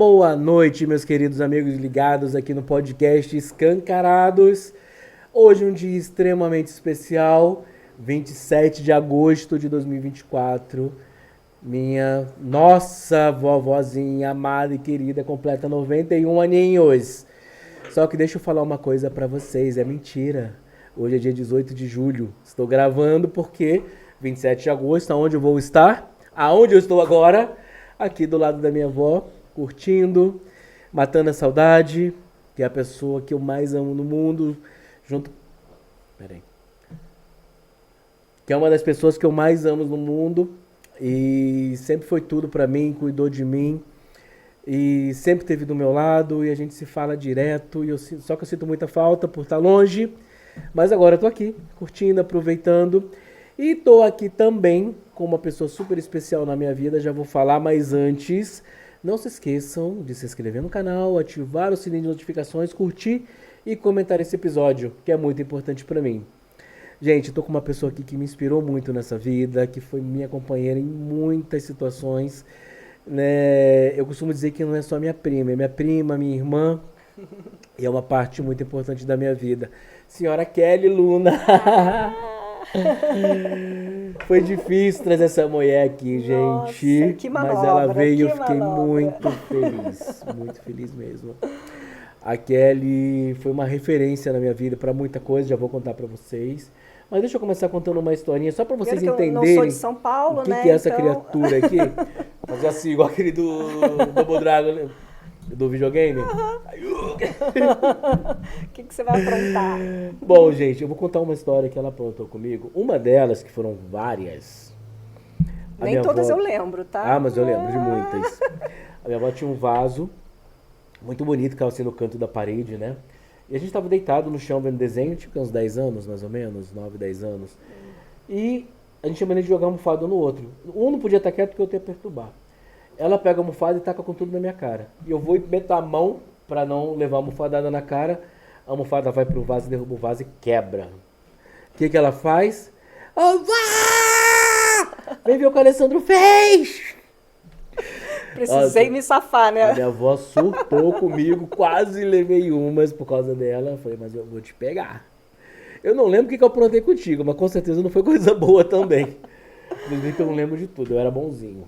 Boa noite, meus queridos amigos ligados aqui no podcast Escancarados. Hoje um dia extremamente especial, 27 de agosto de 2024. Minha nossa vovozinha amada e querida completa 91 aninhos. Só que deixa eu falar uma coisa pra vocês, é mentira. Hoje é dia 18 de julho. Estou gravando porque 27 de agosto, aonde eu vou estar? Aonde eu estou agora? Aqui do lado da minha avó, curtindo, matando a saudade, que é a pessoa que eu mais amo no mundo, que é uma das pessoas que eu mais amo no mundo e sempre foi tudo pra mim, cuidou de mim e sempre esteve do meu lado e a gente se fala direto só que eu sinto muita falta por estar longe, mas agora eu tô aqui, curtindo, aproveitando e tô aqui também com uma pessoa super especial na minha vida, já vou falar, mas antes, não se esqueçam de se inscrever no canal, ativar o sininho de notificações, curtir e comentar esse episódio, que é muito importante pra mim. Gente, eu tô com uma pessoa aqui que me inspirou muito nessa vida, que foi minha companheira em muitas situações, né? Eu costumo dizer que não é só minha prima, é minha prima, minha irmã, e é uma parte muito importante da minha vida. Senhora Kelly Luna. Foi difícil trazer essa mulher aqui, gente. Nossa, que manobra, mas ela veio e eu que fiquei manobra. muito feliz mesmo. A Kelly foi uma referência na minha vida para muita coisa, já vou contar para vocês. Mas deixa eu começar contando uma historinha só para vocês Primeiro que eu não sou de entenderem São o Paulo, que né? é essa Então, criatura aqui. Fazer assim, igual aquele do Double Dragon do videogame. o que você vai aprontar? Bom, gente, eu vou contar uma história que ela aprontou comigo. Uma delas, que foram várias. A Nem minha todas avó... eu lembro, tá? Ah, mas eu lembro de muitas. A minha avó tinha um vaso muito bonito, que ficava assim no canto da parede, né? E a gente tava deitado no chão vendo desenho, tipo uns 10 anos, mais ou menos, 9, 10 anos. E a gente tinha mania de jogar almofada um no outro. Um não podia estar quieto porque eu ia perturbar. Ela pega a almofada e taca com tudo na minha cara. E eu vou e meto a mão pra não levar a almofadada na cara. A almofada vai pro vaso, derruba o vaso e quebra. O que ela faz? Ô, vá! Vem ver o que o Alessandro fez! Precisei me safar, A né? minha avó surtou comigo, quase levei umas por causa dela. Eu falei, mas eu vou te pegar. Eu não lembro o que eu aprontei contigo, mas com certeza não foi coisa boa também. Inclusive que eu não lembro de tudo, eu era bonzinho.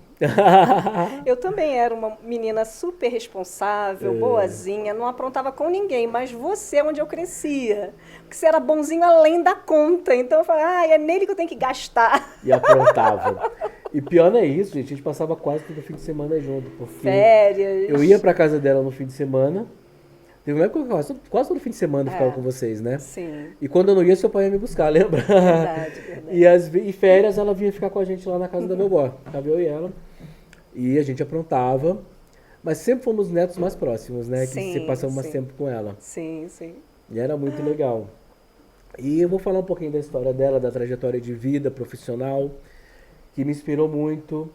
Eu também era uma menina super responsável, boazinha, não aprontava com ninguém, mas você é onde eu crescia. Porque você era bonzinho além da conta. Então eu falei, é nele que eu tenho que gastar. E aprontava. E pior não é isso, gente, a gente passava quase todo fim de semana junto, porque Férias. eu ia pra casa dela no fim de semana. Teve uma época que eu quase todo fim de semana eu ficava com vocês, né? Sim. E quando eu não ia, seu pai ia me buscar, lembra? Verdade, verdade. E férias ela vinha ficar com a gente lá na casa da minha avó. Tava eu e ela. E a gente aprontava. Mas sempre fomos netos mais próximos, né? Que Sim, sempre passamos mais sim. tempo com ela. Sim, sim. E era muito legal. E eu vou falar um pouquinho da história dela, da trajetória de vida profissional, que me inspirou muito.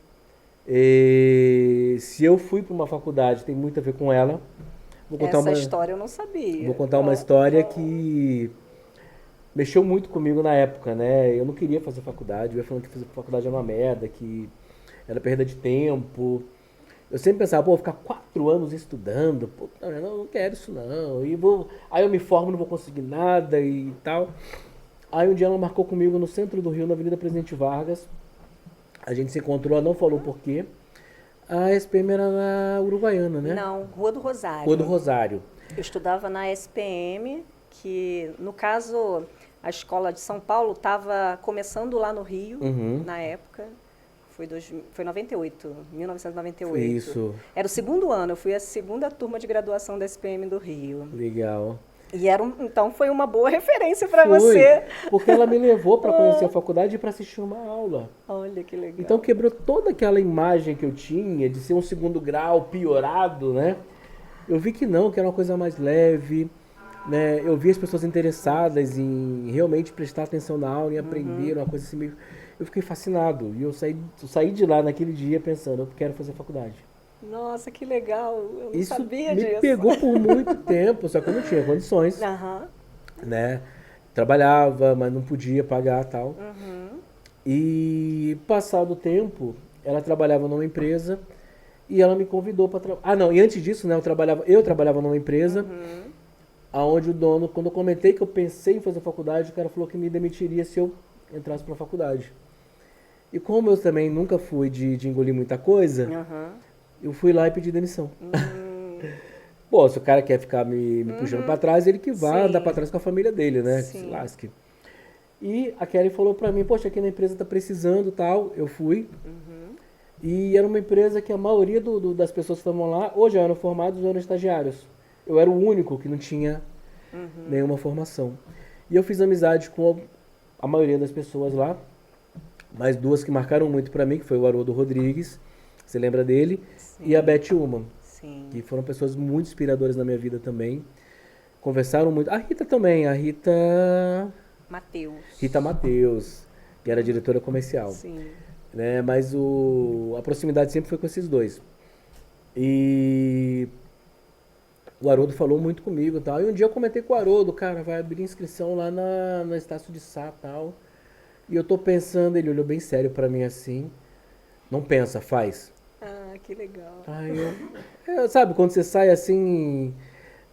E se eu fui para uma faculdade, tem muito a ver com ela. Vou contar Essa história eu não sabia. Vou contar uma história que mexeu muito comigo na época, né? Eu não queria fazer faculdade, eu ia falando que fazer faculdade era uma merda, que era perda de tempo. Eu sempre pensava, vou ficar 4 anos estudando, puta, eu não quero isso não. Aí eu me formo, não vou conseguir nada e tal. Aí um dia ela marcou comigo no centro do Rio, na Avenida Presidente Vargas. A gente se encontrou, ela não falou por quê. A SPM era na Uruguaiana, né? Não, Rua do Rosário. Rua do Rosário. Eu estudava na SPM, que no caso a escola de São Paulo estava começando lá no Rio, na época. Foi 98, 1998. Foi isso. Era o segundo ano, eu fui a segunda turma de graduação da SPM do Rio. Legal. E então foi uma boa referência para Foi, você. porque ela me levou para conhecer a faculdade e para assistir uma aula. Olha que legal. Então quebrou toda aquela imagem que eu tinha de ser um segundo grau piorado, né? Eu vi que não, que era uma coisa mais leve, né? Eu vi as pessoas interessadas em realmente prestar atenção na aula, em aprender, uma coisa assim meio... Eu fiquei fascinado e eu saí de lá naquele dia pensando, eu quero fazer faculdade. Nossa, que legal. Eu não Isso sabia me disso. pegou por muito tempo, só que eu não tinha condições, Aham. né? Trabalhava, mas não podia pagar tal. E passado o tempo, ela trabalhava numa empresa E ela me convidou para trabalhar. Ah, não, e antes disso, né, eu trabalhava numa empresa, aonde o dono, quando eu comentei que eu pensei em fazer faculdade, o cara falou que me demitiria se eu entrasse para faculdade. E como eu também nunca fui de engolir muita coisa, Aham. eu fui lá e pedi demissão. Pô, se o cara quer ficar me puxando pra trás, ele que vá Sim. andar pra trás com a família dele, né? Que se Sim. lasque. E a Kelly falou pra mim, poxa, aqui na empresa tá precisando e tal. Eu fui. E era uma empresa que a maioria das pessoas que estavam lá, ou já eram formados ou eram estagiários. Eu era o único que não tinha nenhuma formação. E eu fiz amizade com a maioria das pessoas lá. Mais duas que marcaram muito pra mim, que foi o Haroldo Rodrigues, você lembra dele? E a Beth Ullman, Sim. que foram pessoas muito inspiradoras na minha vida também. Conversaram muito. A Rita também, a Matheus. Rita Mateus, que era diretora comercial. Sim. Né? Mas a proximidade sempre foi com esses dois. E o Haroldo falou muito comigo e tal. E um dia eu comentei com o Haroldo, cara, vai abrir inscrição lá na Estácio de Sá e tal. E eu tô pensando, ele olhou bem sério pra mim assim. Não pensa, faz. Ah, que legal. Aí sabe, quando você sai assim,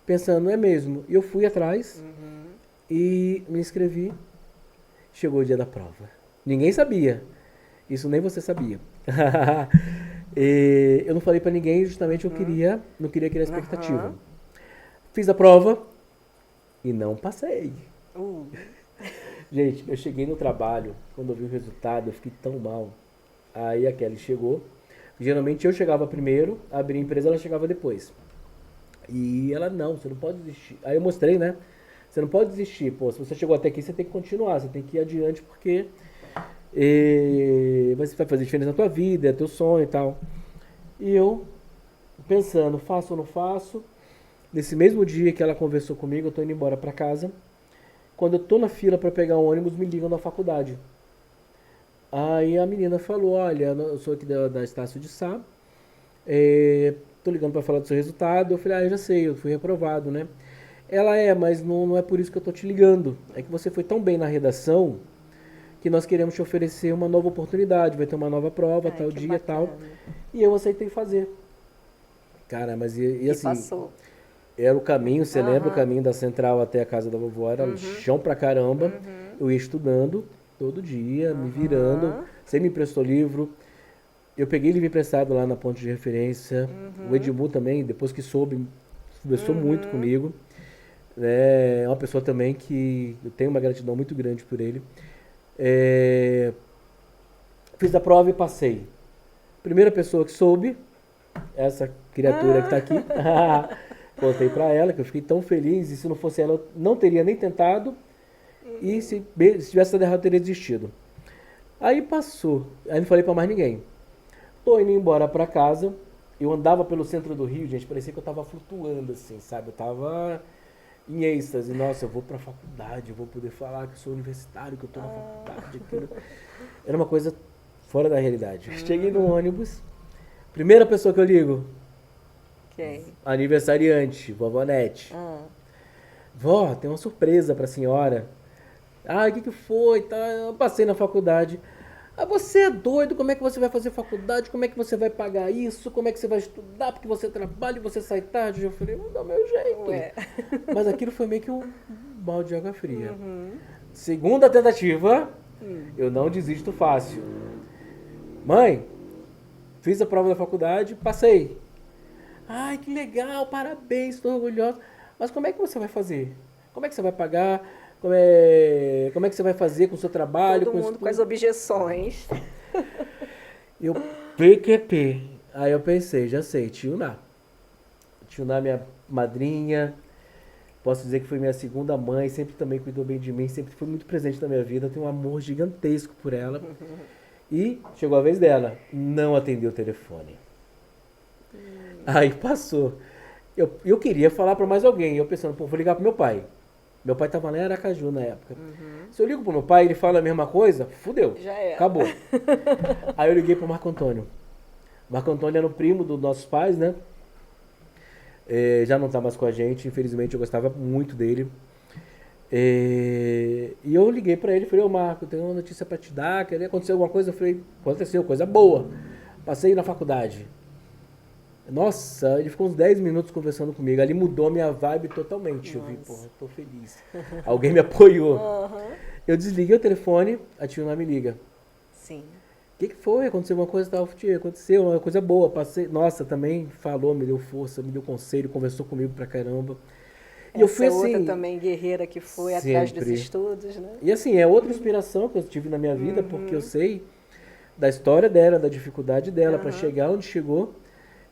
pensando, é mesmo. E eu fui atrás e me inscrevi. Chegou o dia da prova. Ninguém sabia. Isso nem você sabia. E eu não falei pra ninguém, justamente eu não queria criar expectativa. Fiz a prova e não passei. Gente, eu cheguei no trabalho, quando eu vi o resultado, eu fiquei tão mal. Aí a Kelly chegou. Geralmente eu chegava primeiro, abri a empresa, ela chegava depois. E ela, não, você não pode desistir. Aí eu mostrei, né? Você não pode desistir. Pô, se você chegou até aqui, você tem que continuar, você tem que ir adiante, porque você vai fazer diferença na tua vida, é teu sonho e tal. E eu, pensando, faço ou não faço? Nesse mesmo dia que ela conversou comigo, eu tô indo embora pra casa. Quando eu tô na fila pra pegar um ônibus, me ligam da faculdade. Aí a menina falou, olha, eu sou aqui da Estácio de Sá, tô ligando pra falar do seu resultado. Eu falei, eu já sei, eu fui reprovado, né? Ela mas não é por isso que eu tô te ligando. É que você foi tão bem na redação que nós queremos te oferecer uma nova oportunidade, vai ter uma nova prova, tal que dia e bacana. tal. E eu aceitei fazer. Cara, mas e assim, passou. era o caminho, você lembra o caminho da central até a casa da vovó, era chão pra caramba. Eu ia estudando todo dia, me virando. Você me emprestou livro. Eu peguei livro emprestado lá na ponte de referência. O Edmu também, depois que soube, conversou muito comigo. É uma pessoa também que eu tenho uma gratidão muito grande por ele. Fiz a prova e passei. Primeira pessoa que soube, essa criatura que tá aqui. Contei pra ela que eu fiquei tão feliz, e se não fosse ela, eu não teria nem tentado. E se tivesse dado errado, eu teria desistido. Aí passou. Aí não falei pra mais ninguém. Tô indo embora pra casa. Eu andava pelo centro do Rio, gente, parecia que eu tava flutuando, assim, sabe? Eu tava em êxtase. Nossa, eu vou pra faculdade, eu vou poder falar que eu sou universitário, que eu tô na faculdade, aquilo. Era uma coisa fora da realidade. Cheguei no ônibus, primeira pessoa que eu ligo, Quem? aniversariante, vovó Nete. Vó, tem uma surpresa pra senhora. Ah, o que foi? Tá, eu passei na faculdade. Ah, você é doido? Como é que você vai fazer faculdade? Como é que você vai pagar isso? Como é que você vai estudar? Porque você trabalha e você sai tarde. Eu falei, vou dar o meu jeito. Ué. Mas aquilo foi meio que um balde de água fria. Segunda tentativa, eu não desisto fácil. Mãe, fiz a prova da faculdade, passei. Ai, que legal, parabéns, estou orgulhosa. Mas como é que você vai fazer? Como é que você vai pagar? Como é que você vai fazer com o seu trabalho? Todo mundo com as objeções. Eu, PQP. Aí eu pensei, já sei, Tio Ná. Tio Ná, minha madrinha. Posso dizer que foi minha segunda mãe, sempre também cuidou bem de mim, sempre foi muito presente na minha vida. Eu tenho um amor gigantesco por ela. E chegou a vez dela, não atendeu o telefone. Aí passou. Eu queria falar para mais alguém, eu pensando, pô, vou ligar pro meu pai. Meu pai tava lá em Aracaju na época. Se eu ligo pro meu pai e ele fala a mesma coisa, fudeu. Já era. Acabou. Aí eu liguei pro Marco Antônio. Marco Antônio era o primo dos nossos pais, né? Já não tá mais com a gente, infelizmente eu gostava muito dele. E eu liguei pra ele e falei, ô Marco, tenho uma notícia pra te dar, queria acontecer alguma coisa? Eu falei, aconteceu, coisa boa. Passei na faculdade. Nossa, ele ficou uns 10 minutos conversando comigo. Ali mudou a minha vibe totalmente. Eu vi, porra, tô feliz. Alguém me apoiou. Aham. Eu desliguei o telefone, a tia lá me liga. Sim. O que foi? Aconteceu alguma coisa? Tal? Tia, aconteceu uma coisa boa. Passei. Nossa, também falou, me deu força, me deu conselho, conversou comigo pra caramba. E eu fui Essa assim. outra também guerreira que foi atrás dos sempre. estudos, né? E assim, é outra inspiração que eu tive na minha vida, porque eu sei da história dela, da dificuldade dela pra chegar onde chegou,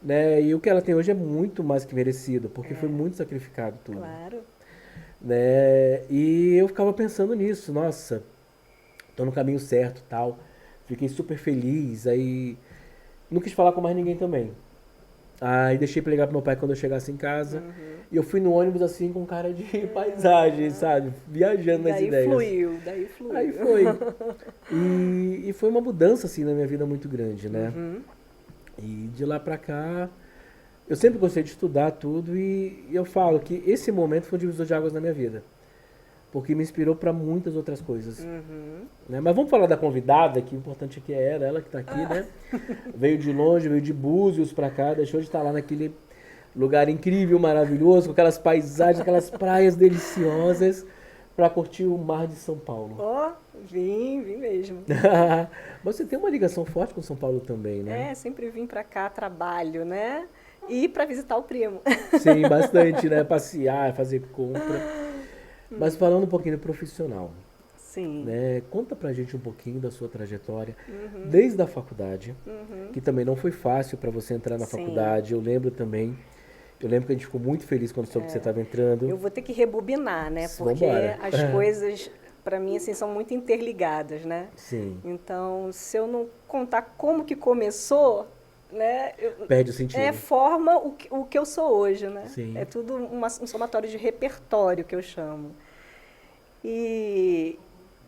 né? E o que ela tem hoje é muito mais que merecido, porque foi muito sacrificado tudo, Claro. né? E eu ficava pensando nisso, nossa, tô no caminho certo, tal. Fiquei super feliz, aí não quis falar com mais ninguém também. Aí deixei pra ligar pro meu pai quando eu chegasse em casa. E eu fui no ônibus assim com cara de paisagem, sabe? Viajando nas ideias. Daí fluiu. Aí foi. E foi uma mudança assim na minha vida muito grande, né? E de lá pra cá, eu sempre gostei de estudar tudo e eu falo que esse momento foi um divisor de águas na minha vida. Porque me inspirou para muitas outras coisas. Né? Mas vamos falar da convidada, que o importante aqui é ela que está aqui, né? Veio de longe, veio de Búzios para cá, deixou de estar lá naquele lugar incrível, maravilhoso, com aquelas paisagens, aquelas praias deliciosas, para curtir o mar de São Paulo. Ó, vim mesmo. Você tem uma ligação forte com São Paulo também, né? Sempre vim pra cá, trabalho, né? E pra visitar o primo. Sim, bastante, né? Passear, fazer compra. Mas falando um pouquinho do profissional, Sim. né? Conta pra gente um pouquinho da sua trajetória, desde a faculdade, que também não foi fácil para você entrar na Sim. faculdade. Eu lembro que a gente ficou muito feliz quando soube que você estava entrando. Eu vou ter que rebobinar, né? Porque Vambora. as coisas, pra mim, assim, são muito interligadas, né? Sim, Então, se eu não contar como que começou, né? perde o sentido. Forma o que eu sou hoje, né? Sim. É tudo um somatório de repertório que eu chamo. E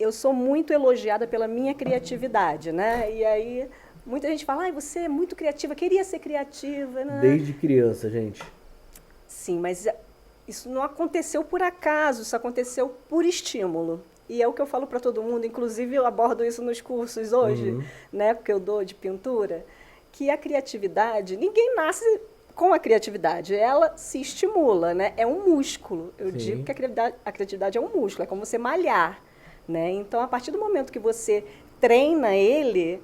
eu sou muito elogiada pela minha criatividade, né? E aí muita gente fala, você é muito criativa, queria ser criativa, né? Desde criança, gente. Sim, mas isso não aconteceu por acaso, isso aconteceu por estímulo. E é o que eu falo para todo mundo, inclusive eu abordo isso nos cursos hoje, né? Porque eu dou de pintura, que a criatividade, ninguém nasce com a criatividade, ela se estimula, né? É um músculo. Eu Sim. digo que a criatividade é um músculo, é como você malhar, né? Então, a partir do momento que você treina ele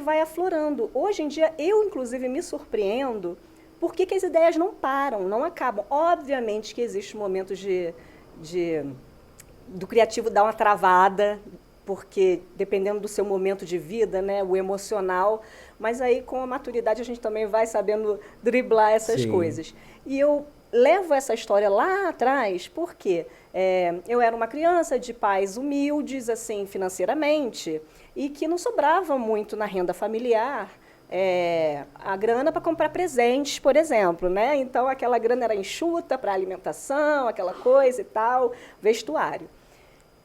vai aflorando. Hoje em dia, eu, inclusive, me surpreendo porque que as ideias não param, não acabam. Obviamente que existem momentos do criativo dar uma travada, porque dependendo do seu momento de vida, né, o emocional, mas aí com a maturidade a gente também vai sabendo driblar essas Sim. coisas. E eu levo essa história lá atrás porque eu era uma criança de pais humildes, assim, financeiramente, e que não sobrava muito na renda familiar a grana para comprar presentes, por exemplo, né? Então aquela grana era enxuta para alimentação, aquela coisa e tal, vestuário.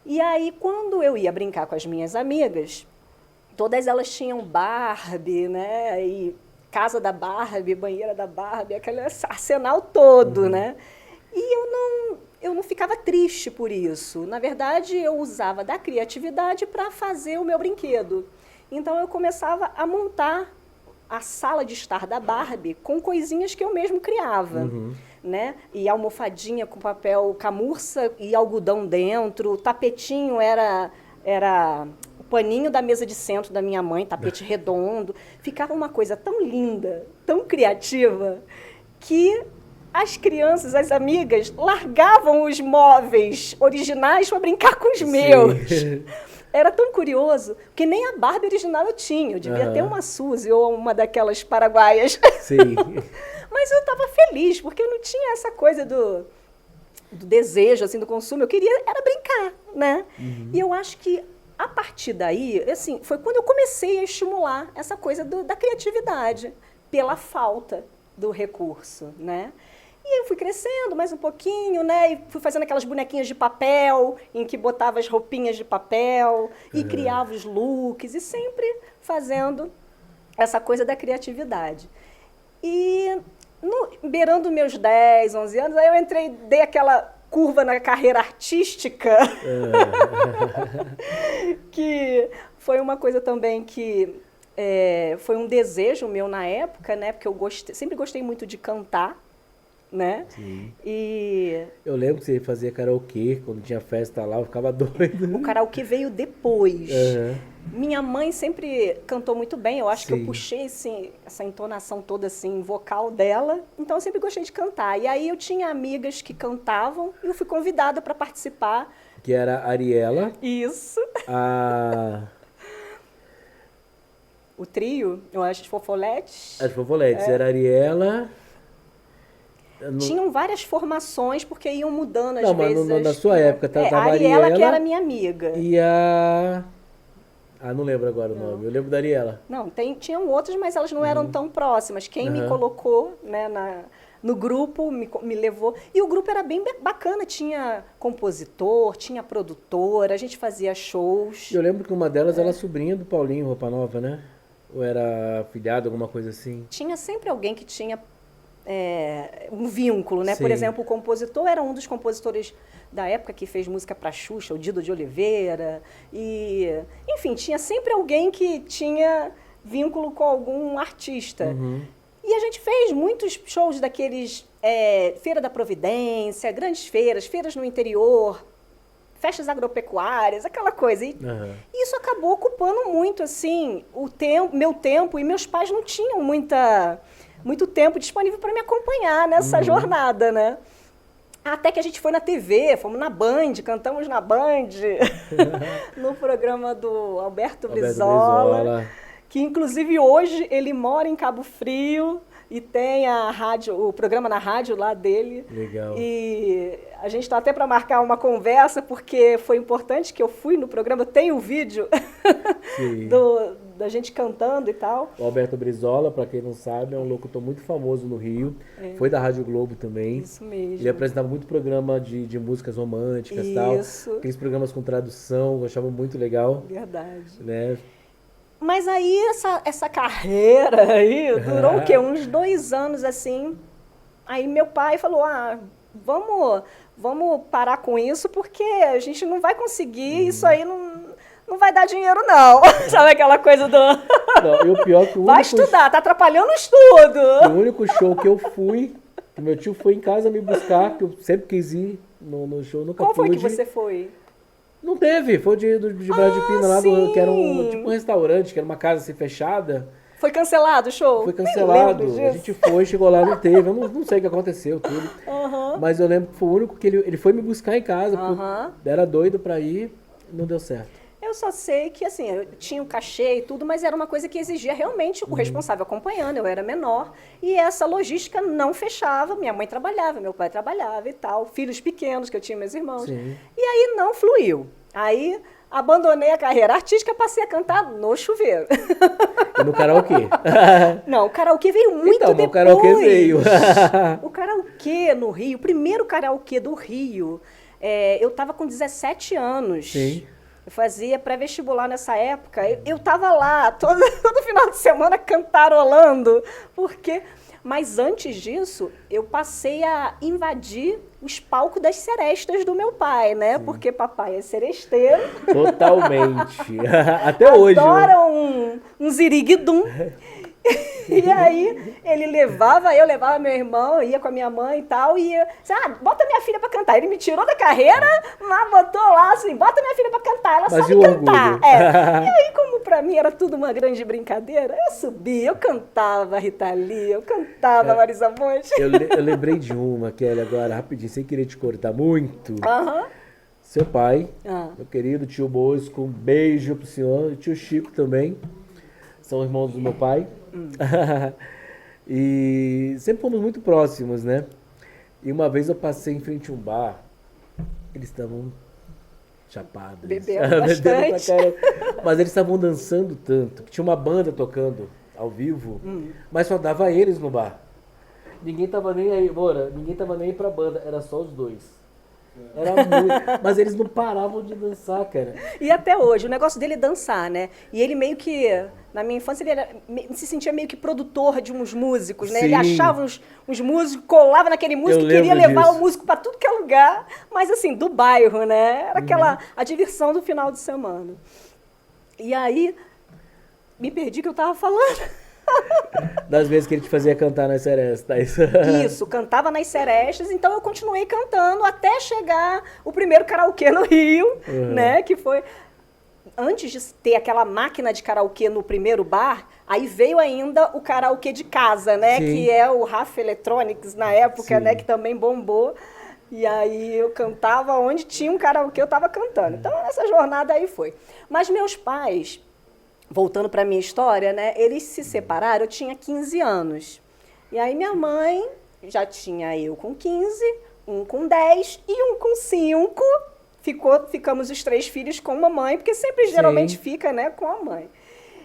E aí, quando eu ia brincar com as minhas amigas, todas elas tinham Barbie, né? E casa da Barbie, banheira da Barbie, aquele arsenal todo, né? E eu não ficava triste por isso. Na verdade, eu usava da criatividade para fazer o meu brinquedo. Então, eu começava a montar a sala de estar da Barbie com coisinhas que eu mesmo criava. Né? E almofadinha com papel camurça e algodão dentro, o tapetinho era o paninho da mesa de centro da minha mãe, tapete redondo. Ficava uma coisa tão linda, tão criativa, que as crianças, as amigas, largavam os móveis originais para brincar com os meus. Era tão curioso, que nem a Barbie original eu tinha. Eu devia ter uma Suzy ou uma daquelas paraguaias. Sim. Mas eu estava feliz, porque eu não tinha essa coisa do desejo, assim, do consumo. Eu queria era brincar, né? E eu acho que, a partir daí, assim, foi quando eu comecei a estimular essa coisa da criatividade, pela falta do recurso, né? E eu fui crescendo mais um pouquinho, né? E fui fazendo aquelas bonequinhas de papel, em que botava as roupinhas de papel, e criava os looks, e sempre fazendo essa coisa da criatividade. E beirando meus 10, 11 anos, aí eu dei aquela curva na carreira artística, que foi uma coisa também que foi um desejo meu na época, né? Porque eu sempre gostei muito de cantar, né? Sim. E Eu lembro que você fazia karaokê, quando tinha festa lá, eu ficava doido. o karaokê veio depois. Aham. Minha mãe sempre cantou muito bem, eu acho que eu Sim. puxei essa entonação toda assim, vocal dela, então eu sempre gostei de cantar. E aí eu tinha amigas que cantavam e eu fui convidada para participar. Que era a Ariela, Isso. a... O trio, eu acho, de Fofoletes. As Fofoletes, era a Ariela... Tinham várias formações, porque iam mudando às Não, mas vezes. na sua época, tava a a Ariela, que Ariela era minha amiga. e a... Ah, não lembro agora o nome, eu lembro da Ariela. Não, tinham outras, mas elas não eram tão próximas. Quem me colocou, né, no grupo, me levou. E o grupo era bem bacana, tinha compositor, tinha produtor, a gente fazia shows. Eu lembro que uma delas era sobrinha do Paulinho Roupa Nova, né? Ou era afilhado, alguma coisa assim. Tinha sempre alguém que tinha um vínculo, né? Sim. Por exemplo, o compositor era um dos compositores da época que fez música para Xuxa, o Dido de Oliveira. E, enfim, tinha sempre alguém que tinha vínculo com algum artista. E a gente fez muitos shows daqueles Feira da Providência, grandes feiras no interior, festas agropecuárias, aquela coisa. E isso acabou ocupando muito, assim, meu tempo, e meus pais não tinham muito tempo disponível para me acompanhar nessa jornada, né? Até que a gente foi na TV, fomos na Band, cantamos na Band, no programa do Alberto Brizola, que inclusive hoje ele mora em Cabo Frio e tem o programa na rádio lá dele. Legal. E a gente está até para marcar uma conversa, porque foi importante que eu fui no programa, tem o vídeo da gente cantando e tal. O Alberto Brizola, para quem não sabe, é um locutor muito famoso no Rio. Foi da Rádio Globo também. Isso mesmo. Ele apresentava muito programa de músicas românticas e tal. Aqueles programas com tradução, eu achava muito legal. Verdade. Né? Mas aí essa carreira aí durou o quê? Uns 2 anos assim. Aí meu pai falou, vamos parar com isso, porque a gente não vai conseguir, isso aí não vai dar dinheiro não. Sabe aquela coisa do... Não, e o pior que vai estudar, tá atrapalhando o estudo. O único show que eu fui, que meu tio foi em casa me buscar, que eu sempre quis ir no show, nunca pude. Qual foi que pude. você foi? Não teve, foi de Brás de Pina lá, que era tipo um restaurante, que era uma casa assim fechada. Foi cancelado o show? Foi cancelado, a gente foi, chegou lá, não teve, eu não sei o que aconteceu, tudo. Mas eu lembro que foi o único que ele foi me buscar em casa, porque eu era doido pra ir, não deu certo. Eu só sei que, assim, eu tinha o cachê e tudo, mas era uma coisa que exigia realmente o responsável acompanhando, eu era menor, e essa logística não fechava, minha mãe trabalhava, meu pai trabalhava e tal, filhos pequenos, que eu tinha meus irmãos. Sim. E aí não fluiu. Aí abandonei a carreira artística, passei a cantar no chuveiro. E no karaokê? Não, o karaokê veio muito depois. O karaokê veio. O karaokê no Rio, o primeiro karaokê do Rio, eu estava com 17 anos. Sim. Eu fazia pré-vestibular nessa época. Eu estava lá todo final de semana cantarolando, porque... Mas antes disso, eu passei a invadir os palcos das serestas do meu pai, né? Porque papai é seresteiro. Totalmente. Até hoje. Adora um ziriguidum. E aí, eu levava meu irmão, ia com a minha mãe e tal, e bota minha filha pra cantar. Ele me tirou da carreira, mas botou lá assim, bota minha filha pra cantar, ela sabe cantar. E aí, como pra mim era tudo uma grande brincadeira, eu subia, eu cantava Rita Lee, eu cantava Marisa Monte. Eu lembrei de uma, Kelly, agora, rapidinho, sem querer te cortar muito. Seu pai, meu querido tio Bosco, um beijo pro senhor, e tio Chico também, são irmãos do meu pai. E sempre fomos muito próximos, né? E uma vez eu passei em frente a um bar, eles estavam chapados. Bebendo bastante. Mas eles estavam dançando tanto, que tinha uma banda tocando ao vivo, mas só dava eles no bar. Ninguém tava nem aí, ninguém tava nem aí pra banda, era só os dois. Era muito... Mas eles não paravam de dançar, cara. E até hoje, o negócio dele é dançar, né? E ele meio que, na minha infância, ele se sentia meio que produtor de uns músicos, né? Sim. Ele achava uns músicos, colava naquele músico e queria levar o músico para tudo que é lugar, mas assim, do bairro, né? Era a diversão do final de semana. E aí, me perdi que eu estava falando. Das vezes que ele te fazia cantar nas serestas. Isso, cantava nas serestas, então eu continuei cantando até chegar o primeiro karaokê no Rio, né? Que foi... Antes de ter aquela máquina de karaokê no primeiro bar, aí veio ainda o karaokê de casa, né? Sim. Que é o RAF Electronics na época, sim, né? Que também bombou. E aí eu cantava onde tinha um karaokê, eu estava cantando. Então essa jornada aí foi. Mas meus pais, voltando para a minha história, né? Eles se separaram, eu tinha 15 anos. E aí minha mãe já tinha eu com 15, um com 10 e um com 5. Ficamos os 3 filhos com uma mãe, porque sempre geralmente fica, né, com a mãe.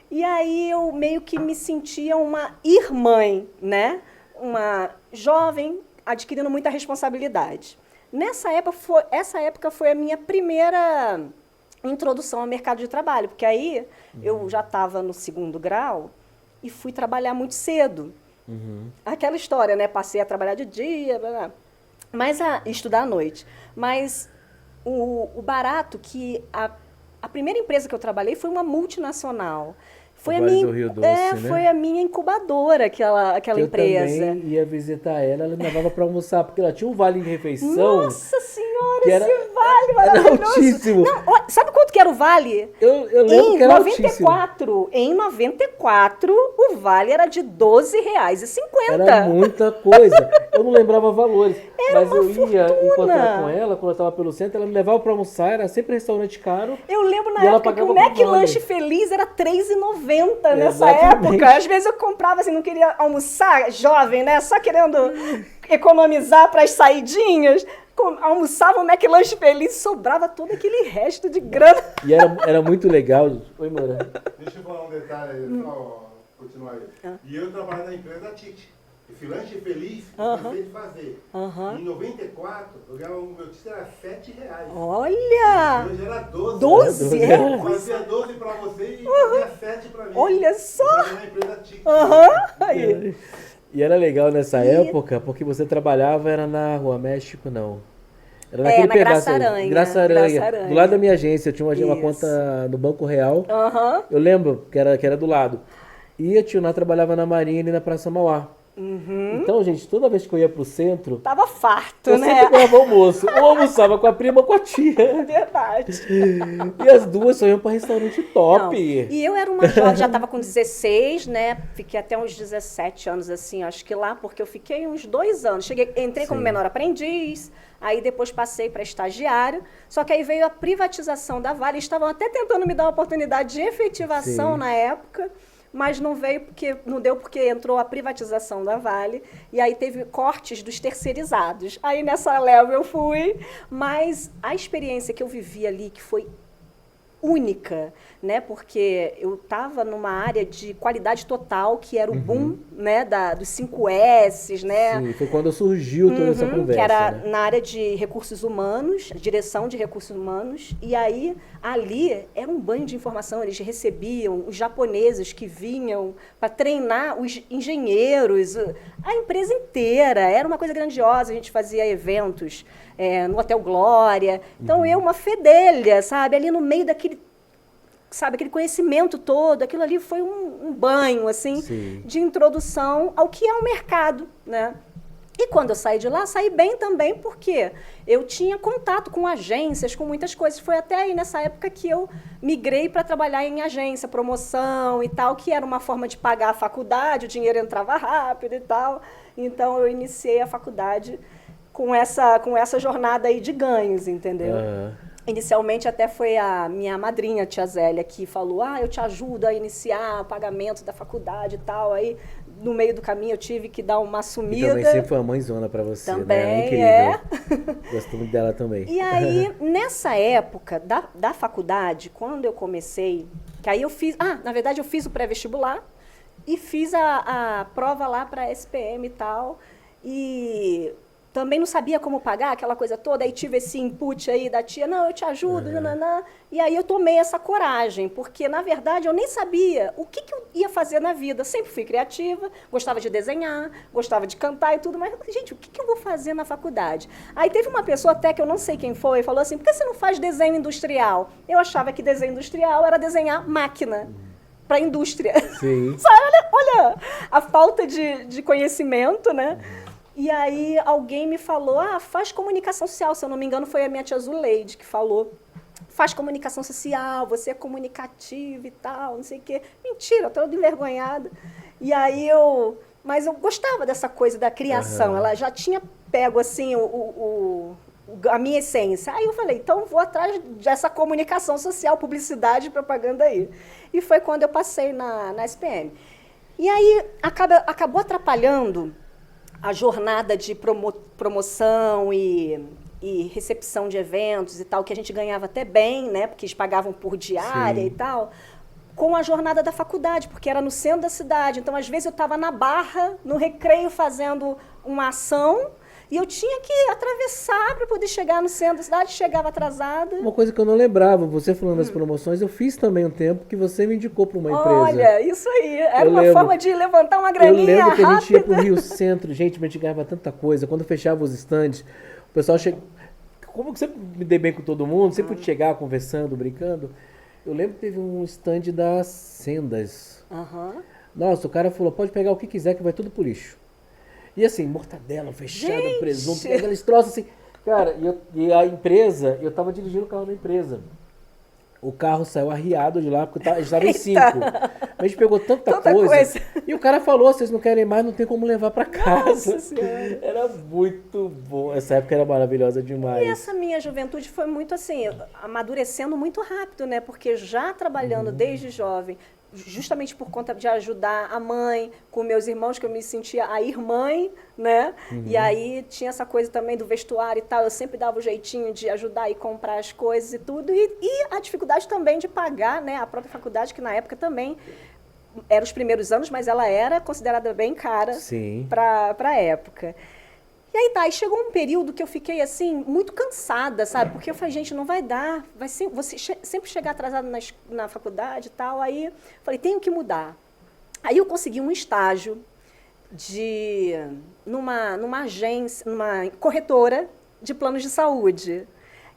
E aí eu meio que me sentia uma irmã, né? Uma jovem adquirindo muita responsabilidade. Essa época foi a minha primeira introdução ao mercado de trabalho, porque aí eu já estava no 2º grau e fui trabalhar muito cedo. Aquela história, né? Passei a trabalhar de dia, blá, blá, mas estudar à noite. Mas o barato que a primeira empresa que eu trabalhei foi uma multinacional. Foi a minha, do Rio Doce, né? Foi a minha incubadora, aquela empresa. Eu também ia visitar ela me levava para almoçar, porque ela tinha um vale de refeição. Nossa Senhora, que era, esse vale maravilhoso. Era altíssimo. Não, sabe quanto que era o vale? Eu lembro que era altíssimo. Em 94, o vale era de R$12,50. Era muita coisa. Eu não lembrava valores. Era mas eu ia fortuna. encontrar com ela, quando eu estava pelo centro, ela me levava para almoçar, era sempre restaurante caro. Eu lembro na época que o McLanche Feliz era R$3,90 nessa época. Às vezes eu comprava assim, não queria almoçar, jovem, né? Só querendo economizar para as saidinhas. Almoçava o McLanche Feliz, sobrava todo aquele resto de grana. E era muito legal. Oi, Moura. Deixa eu falar um detalhe aí, só continuar aí. E eu trabalho na empresa Tite. Esse lanche feliz, eu cansei de fazer. Em 94, eu ganhava o meu ticket era R$7. Olha! Hoje era 12. 12? Eu fazia 12 pra você e fazia 7 pra mim. Olha só! Eu na empresa Tite. Aí. E era legal nessa época, porque você trabalhava, era na Rua México, não. Era naquele na pedaço Graça Aranha. Graça Aranha. Do lado da minha agência, eu tinha uma conta no Banco Real. Eu lembro que era do lado. E a Tio Ná trabalhava na Marinha ali na Praça Mauá. Então, gente, toda vez que eu ia pro centro... Tava farto, eu né? Eu sempre ganhava almoço. Ou almoçava com a prima ou com a tia. Verdade. E as duas só iam pra restaurante top. Não. E eu era uma jovem, já tava com 16, né? Fiquei até uns 17 anos, assim, acho que lá, porque eu fiquei uns 2 anos. Entrei como menor aprendiz, aí depois passei para estagiário. Só que aí veio a privatização da Vale. Estavam até tentando me dar uma oportunidade de efetivação na época, mas não veio não deu porque entrou a privatização da Vale e aí teve cortes dos terceirizados. Aí nessa leva eu fui, mas a experiência que eu vivi ali, que foi única, né? Porque eu estava numa área de qualidade total, que era o boom, né? Dos 5S, né? Sim, foi quando surgiu toda essa conversa. Que era né? na área de recursos humanos, direção de recursos humanos, e aí ali era um banho de informação, eles recebiam os japoneses que vinham para treinar os engenheiros, a empresa inteira, era uma coisa grandiosa, a gente fazia eventos no Hotel Glória, então eu, uma fedelha, sabe, ali no meio daquele, sabe, aquele conhecimento todo, aquilo ali foi um banho, assim, de introdução ao que é o mercado, né? E quando eu saí de lá, saí bem também, porque eu tinha contato com agências, com muitas coisas. Foi até aí nessa época que eu migrei para trabalhar em agência, promoção e tal, que era uma forma de pagar a faculdade, o dinheiro entrava rápido e tal. Então, eu iniciei a faculdade com essa jornada aí de ganhos, entendeu? Inicialmente até foi a minha madrinha, a tia Zélia, que falou, eu te ajudo a iniciar o pagamento da faculdade e tal. Aí, no meio do caminho, eu tive que dar uma sumida. E também sempre foi uma mãezona pra você, também, né? Incrível. Gosto muito dela também. E aí, nessa época da faculdade, quando eu comecei, que aí eu fiz... na verdade, eu fiz o pré-vestibular e fiz a prova lá para SPM e tal. E também não sabia como pagar, aquela coisa toda. Aí tive esse input aí da tia, não, eu te ajudo, nananã. E aí eu tomei essa coragem, porque, na verdade, eu nem sabia o que eu ia fazer na vida. Sempre fui criativa, gostava de desenhar, gostava de cantar e tudo, mas, gente, o que eu vou fazer na faculdade? Aí teve uma pessoa até, que eu não sei quem foi, falou assim, por que você não faz desenho industrial? Eu achava que desenho industrial era desenhar máquina. para a indústria. Sim. Sabe? Olha a falta de conhecimento, né? E aí alguém me falou, faz comunicação social. Se eu não me engano, foi a minha tia Zuleide que falou. Faz comunicação social, você é comunicativo e tal, não sei o quê. Mentira, toda envergonhada. E aí mas eu gostava dessa coisa da criação. Ela já tinha pego, assim, a minha essência. Aí eu falei, então vou atrás dessa comunicação social, publicidade e propaganda aí. E foi quando eu passei na SPM. E aí acabou atrapalhando a jornada de promoção e recepção de eventos e tal, que a gente ganhava até bem, né? Porque eles pagavam por diária. Sim. E tal, com a jornada da faculdade, porque era no centro da cidade. Então, às vezes, eu estava na Barra, no recreio, fazendo uma ação, e eu tinha que atravessar para poder chegar no centro da cidade, chegava atrasada. Uma coisa que eu não lembrava, você falando das promoções, eu fiz também um tempo que você me indicou para uma empresa. Olha, isso aí, era uma forma de levantar uma graninha rápida. Eu lembro que a gente ia para o Rio Centro, gente, a gente ganhava tanta coisa, quando fechava os estandes, o pessoal chegava, como que sempre me dei bem com todo mundo, sempre pude chegar conversando, brincando. Eu lembro que teve um stand das Sendas. Nossa, o cara falou, pode pegar o que quiser que vai tudo pro lixo. E assim, mortadela fechada, presunto, aqueles troços assim. Cara, e a empresa, eu tava dirigindo o carro da empresa. O carro saiu arriado de lá, porque a gente estava em 5. A gente pegou tanta coisa. E o cara falou, vocês não querem mais, não tem como levar para casa. Era muito bom. Essa época era maravilhosa demais. E essa minha juventude foi muito assim, amadurecendo muito rápido, né? Porque já trabalhando desde jovem, justamente por conta de ajudar a mãe, com meus irmãos, que eu me sentia a irmã, né? E aí tinha essa coisa também do vestuário e tal, eu sempre dava o jeitinho de ajudar e comprar as coisas e tudo, e a dificuldade também de pagar, né, a própria faculdade, que na época também era os primeiros anos, mas ela era considerada bem cara para a época. E aí tá, aí chegou um período que eu fiquei assim, muito cansada, sabe? Porque eu falei, gente, não vai dar, você sempre chegar atrasado na faculdade e tal. Aí falei, tenho que mudar. Aí eu consegui um estágio numa agência, numa corretora de planos de saúde.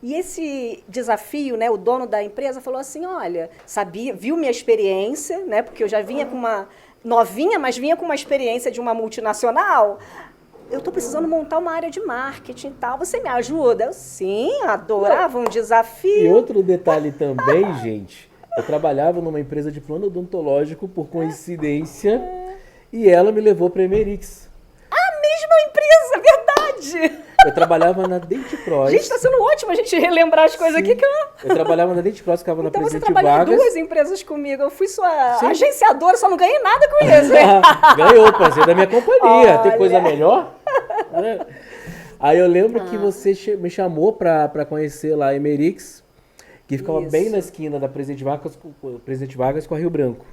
E esse desafio, né, o dono da empresa falou assim, olha, viu minha experiência, né? Porque eu já vinha com uma novinha, mas vinha com uma experiência de uma multinacional. Eu estou precisando montar uma área de marketing e tal, você me ajuda? Eu, sim, adorava um desafio. E outro detalhe também, gente, eu trabalhava numa empresa de plano odontológico, por coincidência, e ela me levou para a Emerix. A mesma empresa, verdade! Eu trabalhava na Denticross. Gente, está sendo ótimo a gente relembrar as coisas aqui. Eu trabalhava na Denticross, ficava na Presidente Vargas. Então você trabalhou em 2 empresas comigo. Eu fui sua agenciadora, só não ganhei nada com isso. Ganhou, parceiro da minha companhia. Tem coisa melhor? Aí eu lembro que você me chamou para conhecer lá a Emerix, que ficava bem na esquina da Presidente Vargas com a Rio Branco.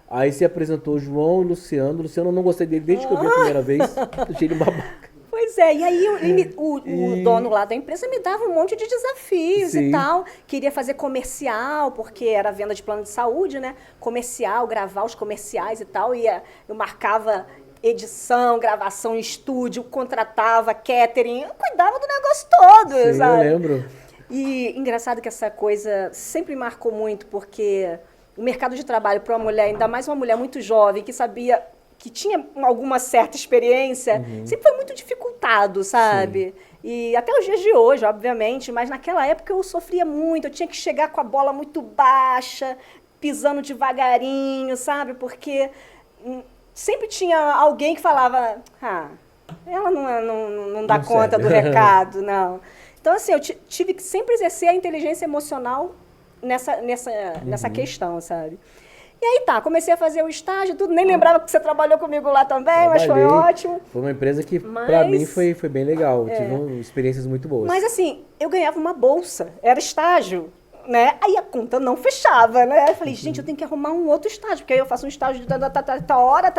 Aí se apresentou o João e o Luciano. O Luciano eu não gostei dele desde que eu vi a primeira vez. Achei ele babaca. Pois é, e aí o dono lá da empresa me dava um monte de desafios e tal. Queria fazer comercial, porque era venda de plano de saúde, né? Comercial, gravar os comerciais e tal. E eu marcava edição, gravação em estúdio, contratava catering, eu cuidava do negócio todo, sabe? Eu lembro. E engraçado que essa coisa sempre marcou muito, porque o mercado de trabalho para uma mulher, ainda mais uma mulher muito jovem, que tinha alguma certa experiência, sempre foi muito dificultado, sabe? E até os dias de hoje, obviamente, mas naquela época eu sofria muito, eu tinha que chegar com a bola muito baixa, pisando devagarinho, sabe? Porque sempre tinha alguém que falava, ela não dá conta do recado, não. Então, assim, eu tive que sempre exercer a inteligência emocional nessa questão, sabe? E aí tá, comecei a fazer o estágio, tudo, nem lembrava que você trabalhou comigo lá também, mas foi ótimo. Foi uma empresa que, pra mim, foi bem legal, tive experiências muito boas. Mas assim, eu ganhava uma bolsa, era estágio, né? Aí a conta não fechava, né? Aí eu falei, gente, eu tenho que arrumar um outro estágio, porque aí eu faço um estágio de hora,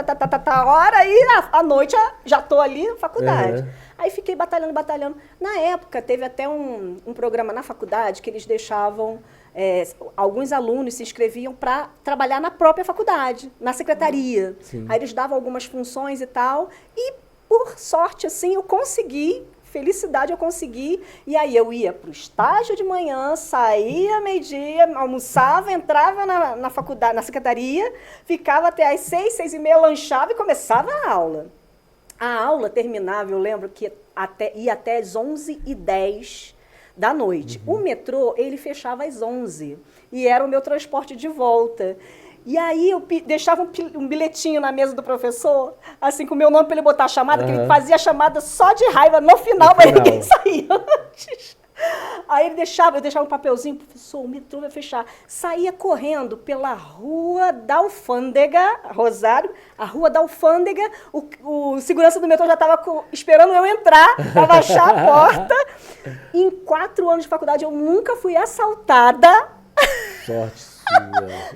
e à noite já tô ali na faculdade. Aí fiquei batalhando. Na época, teve até um programa na faculdade que eles deixavam... alguns alunos se inscreviam para trabalhar na própria faculdade, na secretaria. Aí eles davam algumas funções e tal, e por sorte, assim, eu consegui felicidade eu consegui. E aí eu ia para o estágio de manhã, saía meio-dia, almoçava, entrava na faculdade, na secretaria, ficava até às 6, 6h30, lanchava e começava a aula. A aula terminava, eu lembro que ia até às 11h10 da noite. O metrô, ele fechava às 11h e era o meu transporte de volta. E aí eu deixava um bilhetinho na mesa do professor, assim, com o meu nome para ele botar a chamada, que ele fazia a chamada só de raiva no final, mas ninguém saía antes. Aí eu deixava um papelzinho, professor, o metrô vai fechar. Saía correndo pela Rua da Alfândega, Rosário, a Rua da Alfândega, o segurança do metrô já estava esperando eu entrar para baixar a porta. Em 4 anos de faculdade eu nunca fui assaltada. Sorte sua.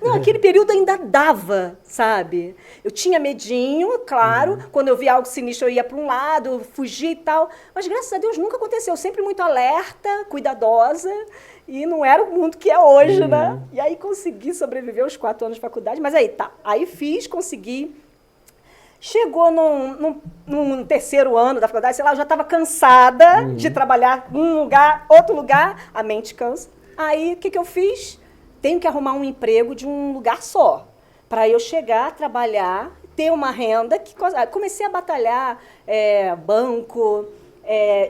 Não, aquele período ainda dava, sabe? Eu tinha medinho, claro. Quando eu via algo sinistro, eu ia para um lado, fugia e tal. Mas, graças a Deus, nunca aconteceu. Sempre muito alerta, cuidadosa. E não era o mundo que é hoje, né? E aí consegui sobreviver aos 4 anos de faculdade. Mas aí, tá. Aí fiz, consegui. Chegou num terceiro ano da faculdade, sei lá, eu já estava cansada de trabalhar num lugar, outro lugar. A mente cansa. Aí, o que eu fiz? Tenho que arrumar um emprego de um lugar só, para eu chegar, trabalhar, ter uma renda. Comecei a batalhar banco,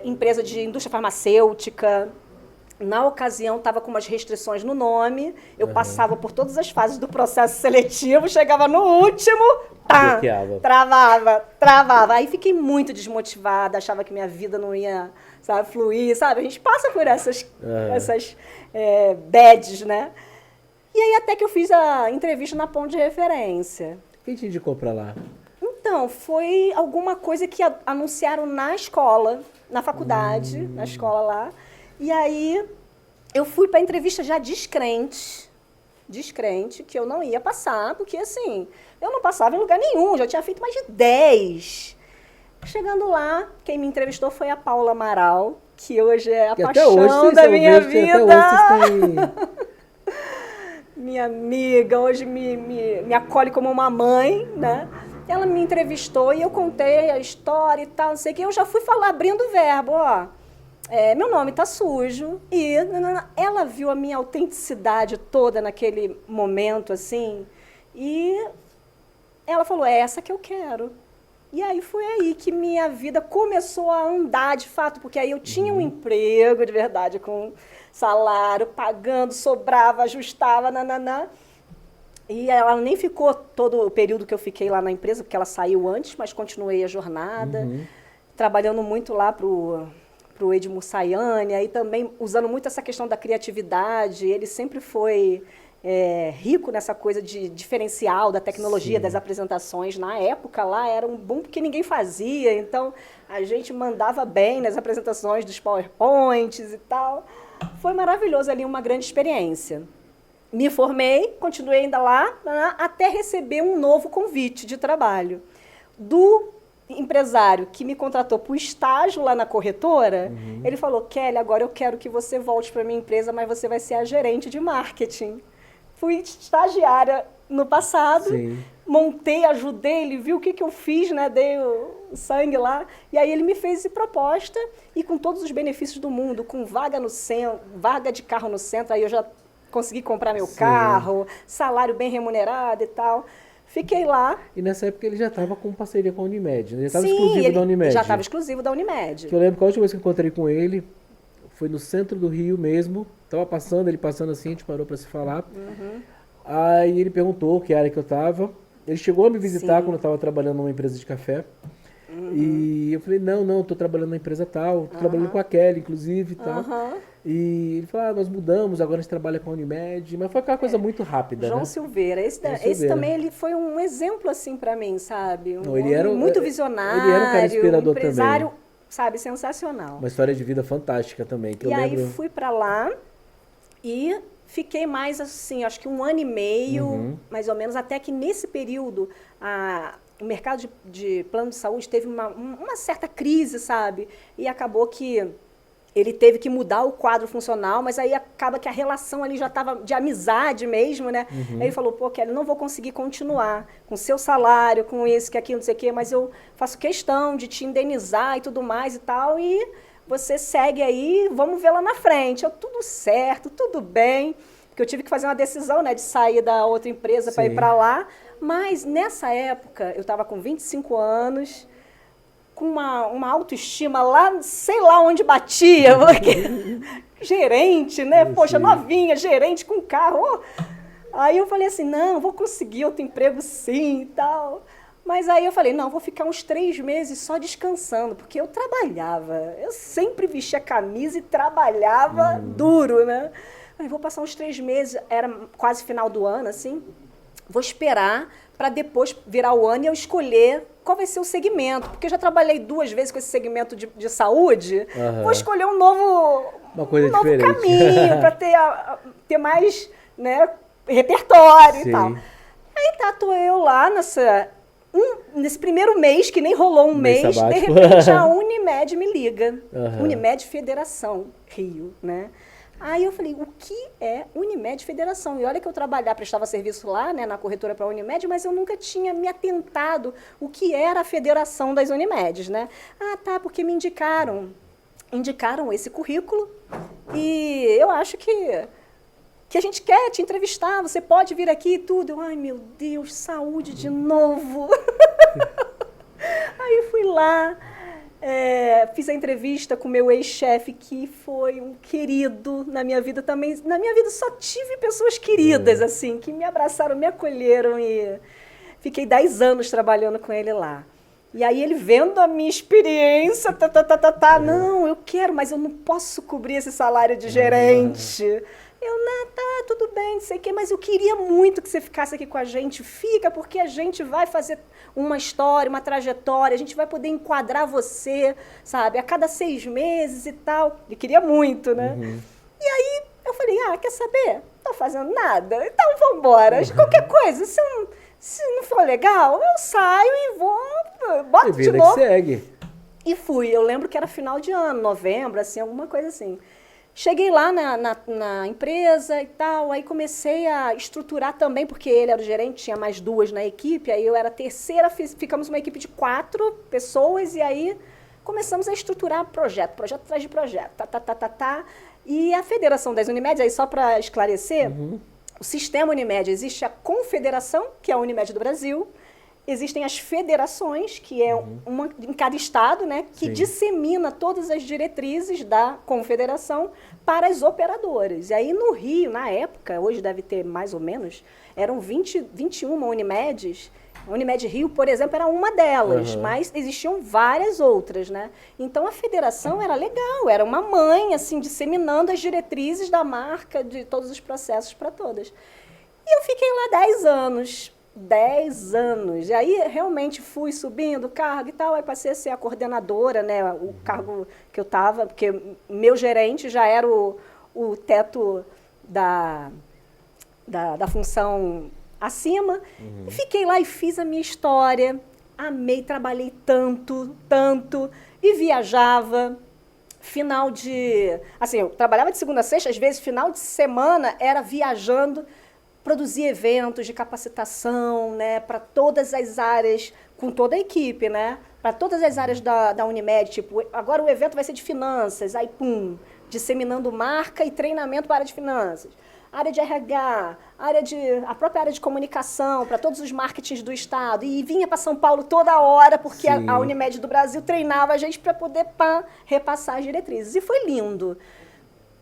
empresa de indústria farmacêutica. Na ocasião, estava com umas restrições no nome. Eu passava por todas as fases do processo seletivo, chegava no último, travava. Aí fiquei muito desmotivada, achava que minha vida não ia, sabe, fluir, sabe? A gente passa por essas bads, né? E aí até que eu fiz a entrevista na Ponto de Referência. Quem te indicou pra lá? Então, foi alguma coisa que anunciaram na escola, na faculdade, na escola lá. E aí eu fui para a entrevista já descrente, que eu não ia passar, porque assim, eu não passava em lugar nenhum, já tinha feito mais de 10. Chegando lá, quem me entrevistou foi a Paula Amaral, que hoje é a paixão da minha vida. Minha amiga, hoje me acolhe como uma mãe, né? Ela me entrevistou e eu contei a história e tal, não sei o que. Eu já fui falar, abrindo o verbo, ó. Meu nome tá sujo. E ela viu a minha autenticidade toda naquele momento, assim. E ela falou, é essa que eu quero. E aí foi aí que minha vida começou a andar de fato, porque aí eu tinha um emprego de verdade, com salário, pagando, sobrava, ajustava, nananã. E ela nem ficou todo o período que eu fiquei lá na empresa, porque ela saiu antes, mas continuei a jornada, trabalhando muito lá para o Edmur Sayane, aí também usando muito essa questão da criatividade. Ele sempre foi rico nessa coisa de diferencial da tecnologia, das apresentações. Na época lá era um boom porque ninguém fazia, então a gente mandava bem nas apresentações dos PowerPoints e tal. Foi maravilhoso ali, uma grande experiência. Me formei, continuei ainda lá, até receber um novo convite de trabalho do empresário que me contratou para o estágio lá na corretora. Ele falou, Kelly, agora eu quero que você volte para a minha empresa, mas você vai ser a gerente de marketing. Fui estagiária no passado, montei, ajudei, ele viu o que eu fiz, né? Dei o sangue lá, e aí ele me fez essa proposta, e com todos os benefícios do mundo, com vaga no centro, vaga de carro no centro, aí eu já consegui comprar meu carro, salário bem remunerado e tal. Fiquei lá. E nessa época ele já estava com parceria com a Unimed, né? Ele estava exclusivo da Unimed. Já estava exclusivo da Unimed. Que eu lembro que a última vez que eu encontrei com ele foi no centro do Rio mesmo. Tava passando, ele passando assim, a gente parou para se falar. Aí ele perguntou que área que eu estava. Ele chegou a me visitar quando eu estava trabalhando numa empresa de café. E eu falei, não, estou trabalhando na empresa tal, estou trabalhando com a Kelly, inclusive, e tal. E ele falou, nós mudamos, agora a gente trabalha com a Unimed, mas foi aquela coisa muito rápida, João né? Silveira, esse também ele foi um exemplo, assim, para mim, sabe? Ele era muito visionário, ele era um cara inspirador empresário, também. Sabe, sensacional. Uma história de vida fantástica também, que eu lembro. Aí fui para lá e fiquei mais, assim, acho que 1 ano e meio, mais ou menos, até que nesse período o mercado de plano de saúde teve uma certa crise, sabe? E acabou que ele teve que mudar o quadro funcional, mas aí acaba que a relação ali já estava de amizade mesmo, né? Aí ele falou, pô, Kelly, não vou conseguir continuar com seu salário, com isso, que aquilo, não sei o quê, mas eu faço questão de te indenizar e tudo mais e tal. E você segue aí, vamos ver lá na frente. Tudo certo, tudo bem. Porque eu tive que fazer uma decisão, né, de sair da outra empresa para ir para lá. Mas nessa época, eu estava com 25 anos, com uma autoestima lá, sei lá onde batia. Porque gerente, né? Poxa, novinha, gerente com carro. Aí eu falei assim, não, vou conseguir outro emprego sim e tal. Mas aí eu falei, não, vou ficar uns 3 meses só descansando, porque eu trabalhava. Eu sempre vestia camisa e trabalhava duro, né? Falei, vou passar uns 3 meses, era quase final do ano, assim. Vou esperar para depois virar o ano e eu escolher qual vai ser o segmento. Porque eu já trabalhei 2 vezes com esse segmento de saúde. Vou escolher um novo caminho para ter mais, né, repertório e tal. Aí tô eu lá nesse primeiro mês, que nem rolou um mês, de repente a Unimed me liga. Unimed Federação Rio, né? Aí eu falei, o que é Unimed Federação? E olha que eu prestava serviço lá, né, na corretora para a Unimed, mas eu nunca tinha me atentado o que era a Federação das Unimedes, né? Ah, tá, porque me indicaram esse currículo e eu acho que a gente quer te entrevistar, você pode vir aqui e tudo. Ai, meu Deus, saúde de novo. Aí fui lá, fiz a entrevista com o meu ex-chefe, que foi um querido na minha vida também. Na minha vida só tive pessoas queridas, assim, que me abraçaram, me acolheram e fiquei 10 anos trabalhando com ele lá. E aí ele vendo a minha experiência, não, eu quero, mas eu não posso cobrir esse salário de gerente. Eu, não, tá, tudo bem, não sei o quê, mas eu queria muito que você ficasse aqui com a gente. Fica, porque a gente vai fazer uma história, uma trajetória, a gente vai poder enquadrar você, sabe, a cada 6 meses e tal. Ele queria muito, né? E aí eu falei, quer saber? Não tô fazendo nada, então vamos embora. Qualquer coisa, se não for legal, eu saio e vou, boto de novo. Que segue. E fui, eu lembro que era final de ano, novembro, assim, alguma coisa assim. Cheguei lá na empresa e tal, aí comecei a estruturar também, porque ele era o gerente, tinha mais 2 na equipe, aí eu era a terceira, ficamos uma equipe de 4 pessoas, e aí começamos a estruturar projeto atrás de projeto, E a Federação das Unimedes, aí só para esclarecer, o sistema Unimed, existe a Confederação, que é a Unimed do Brasil, existem as federações, que é uma em cada estado, né, que dissemina todas as diretrizes da confederação para as operadoras. E aí no Rio, na época, hoje deve ter mais ou menos, eram 21 Unimedes. A Unimed Rio, por exemplo, era uma delas, mas existiam várias outras, né? Então a federação era legal, era uma mãe, assim, disseminando as diretrizes da marca, de todos os processos para todas. E eu fiquei lá 10 anos. 10 anos. E aí, realmente, fui subindo o cargo e tal, aí passei a ser a coordenadora, né, o cargo que eu estava, porque meu gerente já era o teto da função acima. E fiquei lá e fiz a minha história, amei, trabalhei tanto, e viajava. Final de... Assim, eu trabalhava de segunda a sexta, às vezes, final de semana, era viajando, produzir eventos de capacitação, né, para todas as áreas, com toda a equipe, né, para todas as áreas da Unimed, tipo, agora o evento vai ser de finanças, aí disseminando marca e treinamento para a área de finanças, área de RH, a própria área de comunicação, para todos os marketings do estado, e vinha para São Paulo toda hora, porque a Unimed do Brasil treinava a gente para poder repassar as diretrizes, e foi lindo.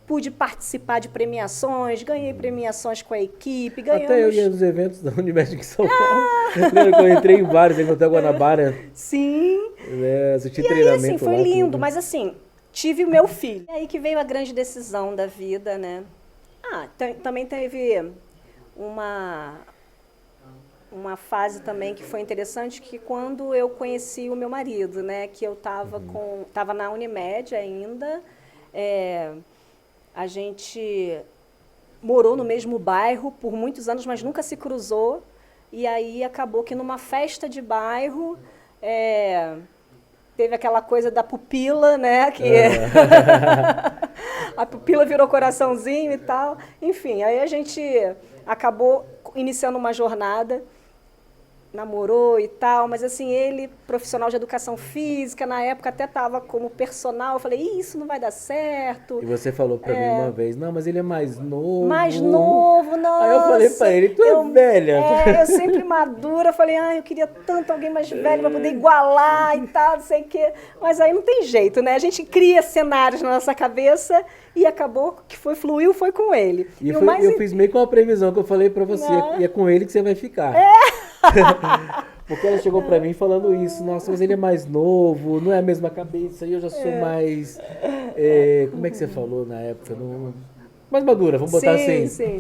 Pude participar de premiações, ganhei premiações com a equipe, ganhamos... Até eu ia nos eventos da Unimed em São Paulo. Lembra que eu entrei em vários, encontrei a Guanabara. Sim. Assisti treinamento aí, assim, foi lá, lindo, tudo. mas assim, tive o meu filho. E aí que veio a grande decisão da vida, né? Também teve uma fase também que foi interessante, que quando eu conheci o meu marido, né? Que eu estava na Unimed ainda, a gente morou no mesmo bairro por muitos anos, mas nunca se cruzou. E aí acabou que numa festa de bairro teve aquela coisa da pupila, né? Que a pupila virou coraçãozinho e tal. Enfim, aí a gente acabou iniciando uma jornada. namorou e tal, mas assim, ele, profissional de educação física, na época até estava como personal, eu falei, isso não vai dar certo. E você falou pra mim uma vez, não, mas ele é mais novo. Mais novo, nossa. Aí eu falei pra ele, tu é velha. Eu sempre madura, falei, eu queria tanto alguém mais velho pra poder igualar e tal, não sei o quê. Mas aí não tem jeito, né? A gente cria cenários na nossa cabeça e acabou que fluiu, foi com ele. E eu fiz meio com uma previsão que eu falei pra você, e é com ele que você vai ficar. Porque ela chegou pra mim falando isso, nossa, mas ele é mais novo, não é a mesma cabeça, e eu já sou mais, como é que você falou na época? Mais madura, vamos botar assim. Sim.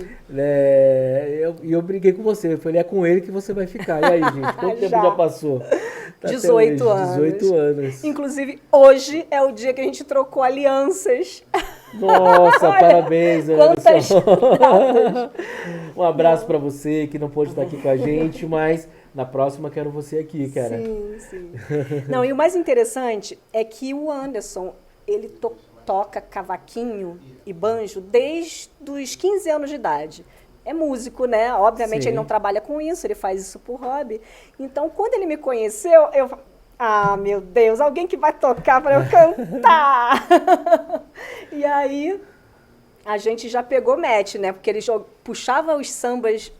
E eu briguei com você, eu falei, é com ele que você vai ficar. E aí, gente, quanto tempo já passou? Tá 18 anos. 18 anos. Inclusive, hoje é o dia que a gente trocou alianças. Nossa, parabéns, quantas Anderson. Um abraço pra você que não pôde estar aqui com a gente, mas na próxima quero você aqui, cara. Sim. Não, e o mais interessante é que o Anderson, ele toca cavaquinho e banjo desde os 15 anos de idade. É músico, né? Obviamente ele não trabalha com isso, ele faz isso por hobby. Então, quando ele me conheceu, eu meu Deus, alguém que vai tocar para eu cantar. E aí, a gente já pegou match, né? Porque ele puxava os sambas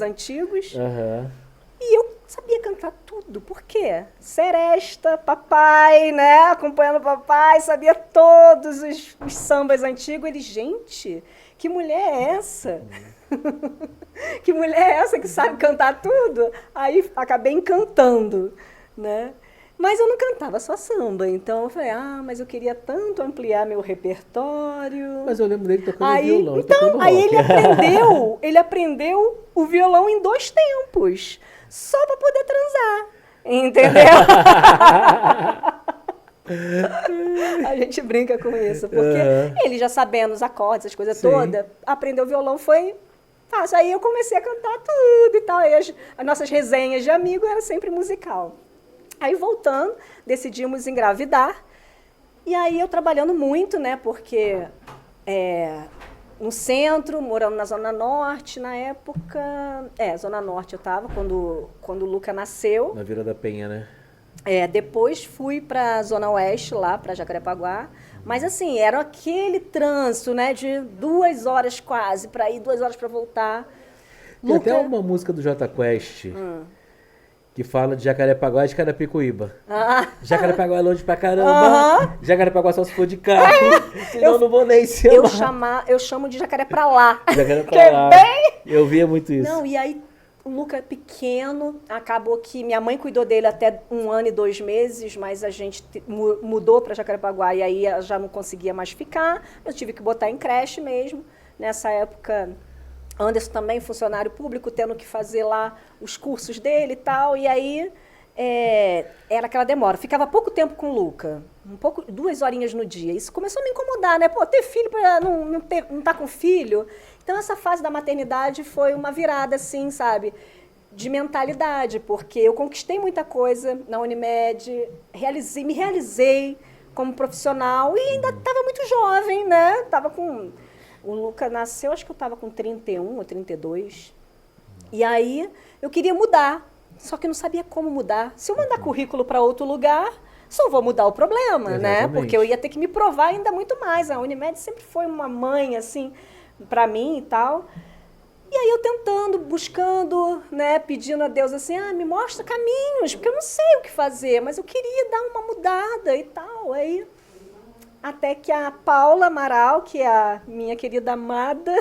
antigos. E eu sabia cantar tudo. Por quê? Seresta, papai, né? Acompanhando o papai, sabia todos os sambas antigos. Ele, gente, que mulher é essa? Que mulher é essa que sabe cantar tudo? Aí acabei encantando, né? Mas eu não cantava só samba, então eu falei, mas eu queria tanto ampliar meu repertório. Mas eu lembro dele tocando violão. Então, aí ele aprendeu o violão em 2 tempos, só para poder transar, entendeu? A gente brinca com isso, porque ele já sabendo os acordes, as coisas todas, aprendeu o violão foi fácil. Aí eu comecei a cantar tudo e tal, aí as nossas resenhas de amigo era sempre musical. Aí, voltando, decidimos engravidar. E aí, eu trabalhando muito, né? Porque no centro, morando na Zona Norte, na época... Zona Norte eu estava, quando o Luca nasceu. Na Vila da Penha, né? Depois fui para a Zona Oeste, lá para Jacarepaguá. Mas, assim, era aquele trânsito, né? De 2 horas quase para ir, 2 horas para voltar. Tem até uma música do Jota Quest... que fala de Jacarepaguá e de Carapicuíba. Jacarepaguá é longe pra caramba. Jacarepaguá só se for de carro. Senão eu não vou nem chamar. Eu chamo de Jacaré pra lá. Jacaré pra lá. Eu via muito isso. Não, e aí o Luca pequeno, acabou que minha mãe cuidou dele até 1 ano e 2 meses, mas a gente mudou para Jacarepaguá e aí já não conseguia mais ficar. Eu tive que botar em creche mesmo. Nessa época... Anderson também, funcionário público, tendo que fazer lá os cursos dele e tal. E aí, era aquela demora. Ficava pouco tempo com o Luca, 2 horinhas no dia. Isso começou a me incomodar, né? Pô, ter filho para não tá com filho. Então, essa fase da maternidade foi uma virada, assim, de mentalidade. Porque eu conquistei muita coisa na Unimed, me realizei como profissional e ainda estava muito jovem, né? Tava com... O Luca nasceu, acho que eu estava com 31 ou 32. E aí, eu queria mudar, só que não sabia como mudar. Se eu mandar currículo para outro lugar, só vou mudar o problema, né? Porque eu ia ter que me provar ainda muito mais. A Unimed sempre foi uma mãe, assim, para mim e tal. E aí, eu tentando, buscando, né? Pedindo a Deus, assim, me mostra caminhos, porque eu não sei o que fazer, mas eu queria dar uma mudada e tal. Aí... Até que a Paula Amaral, que é a minha querida amada,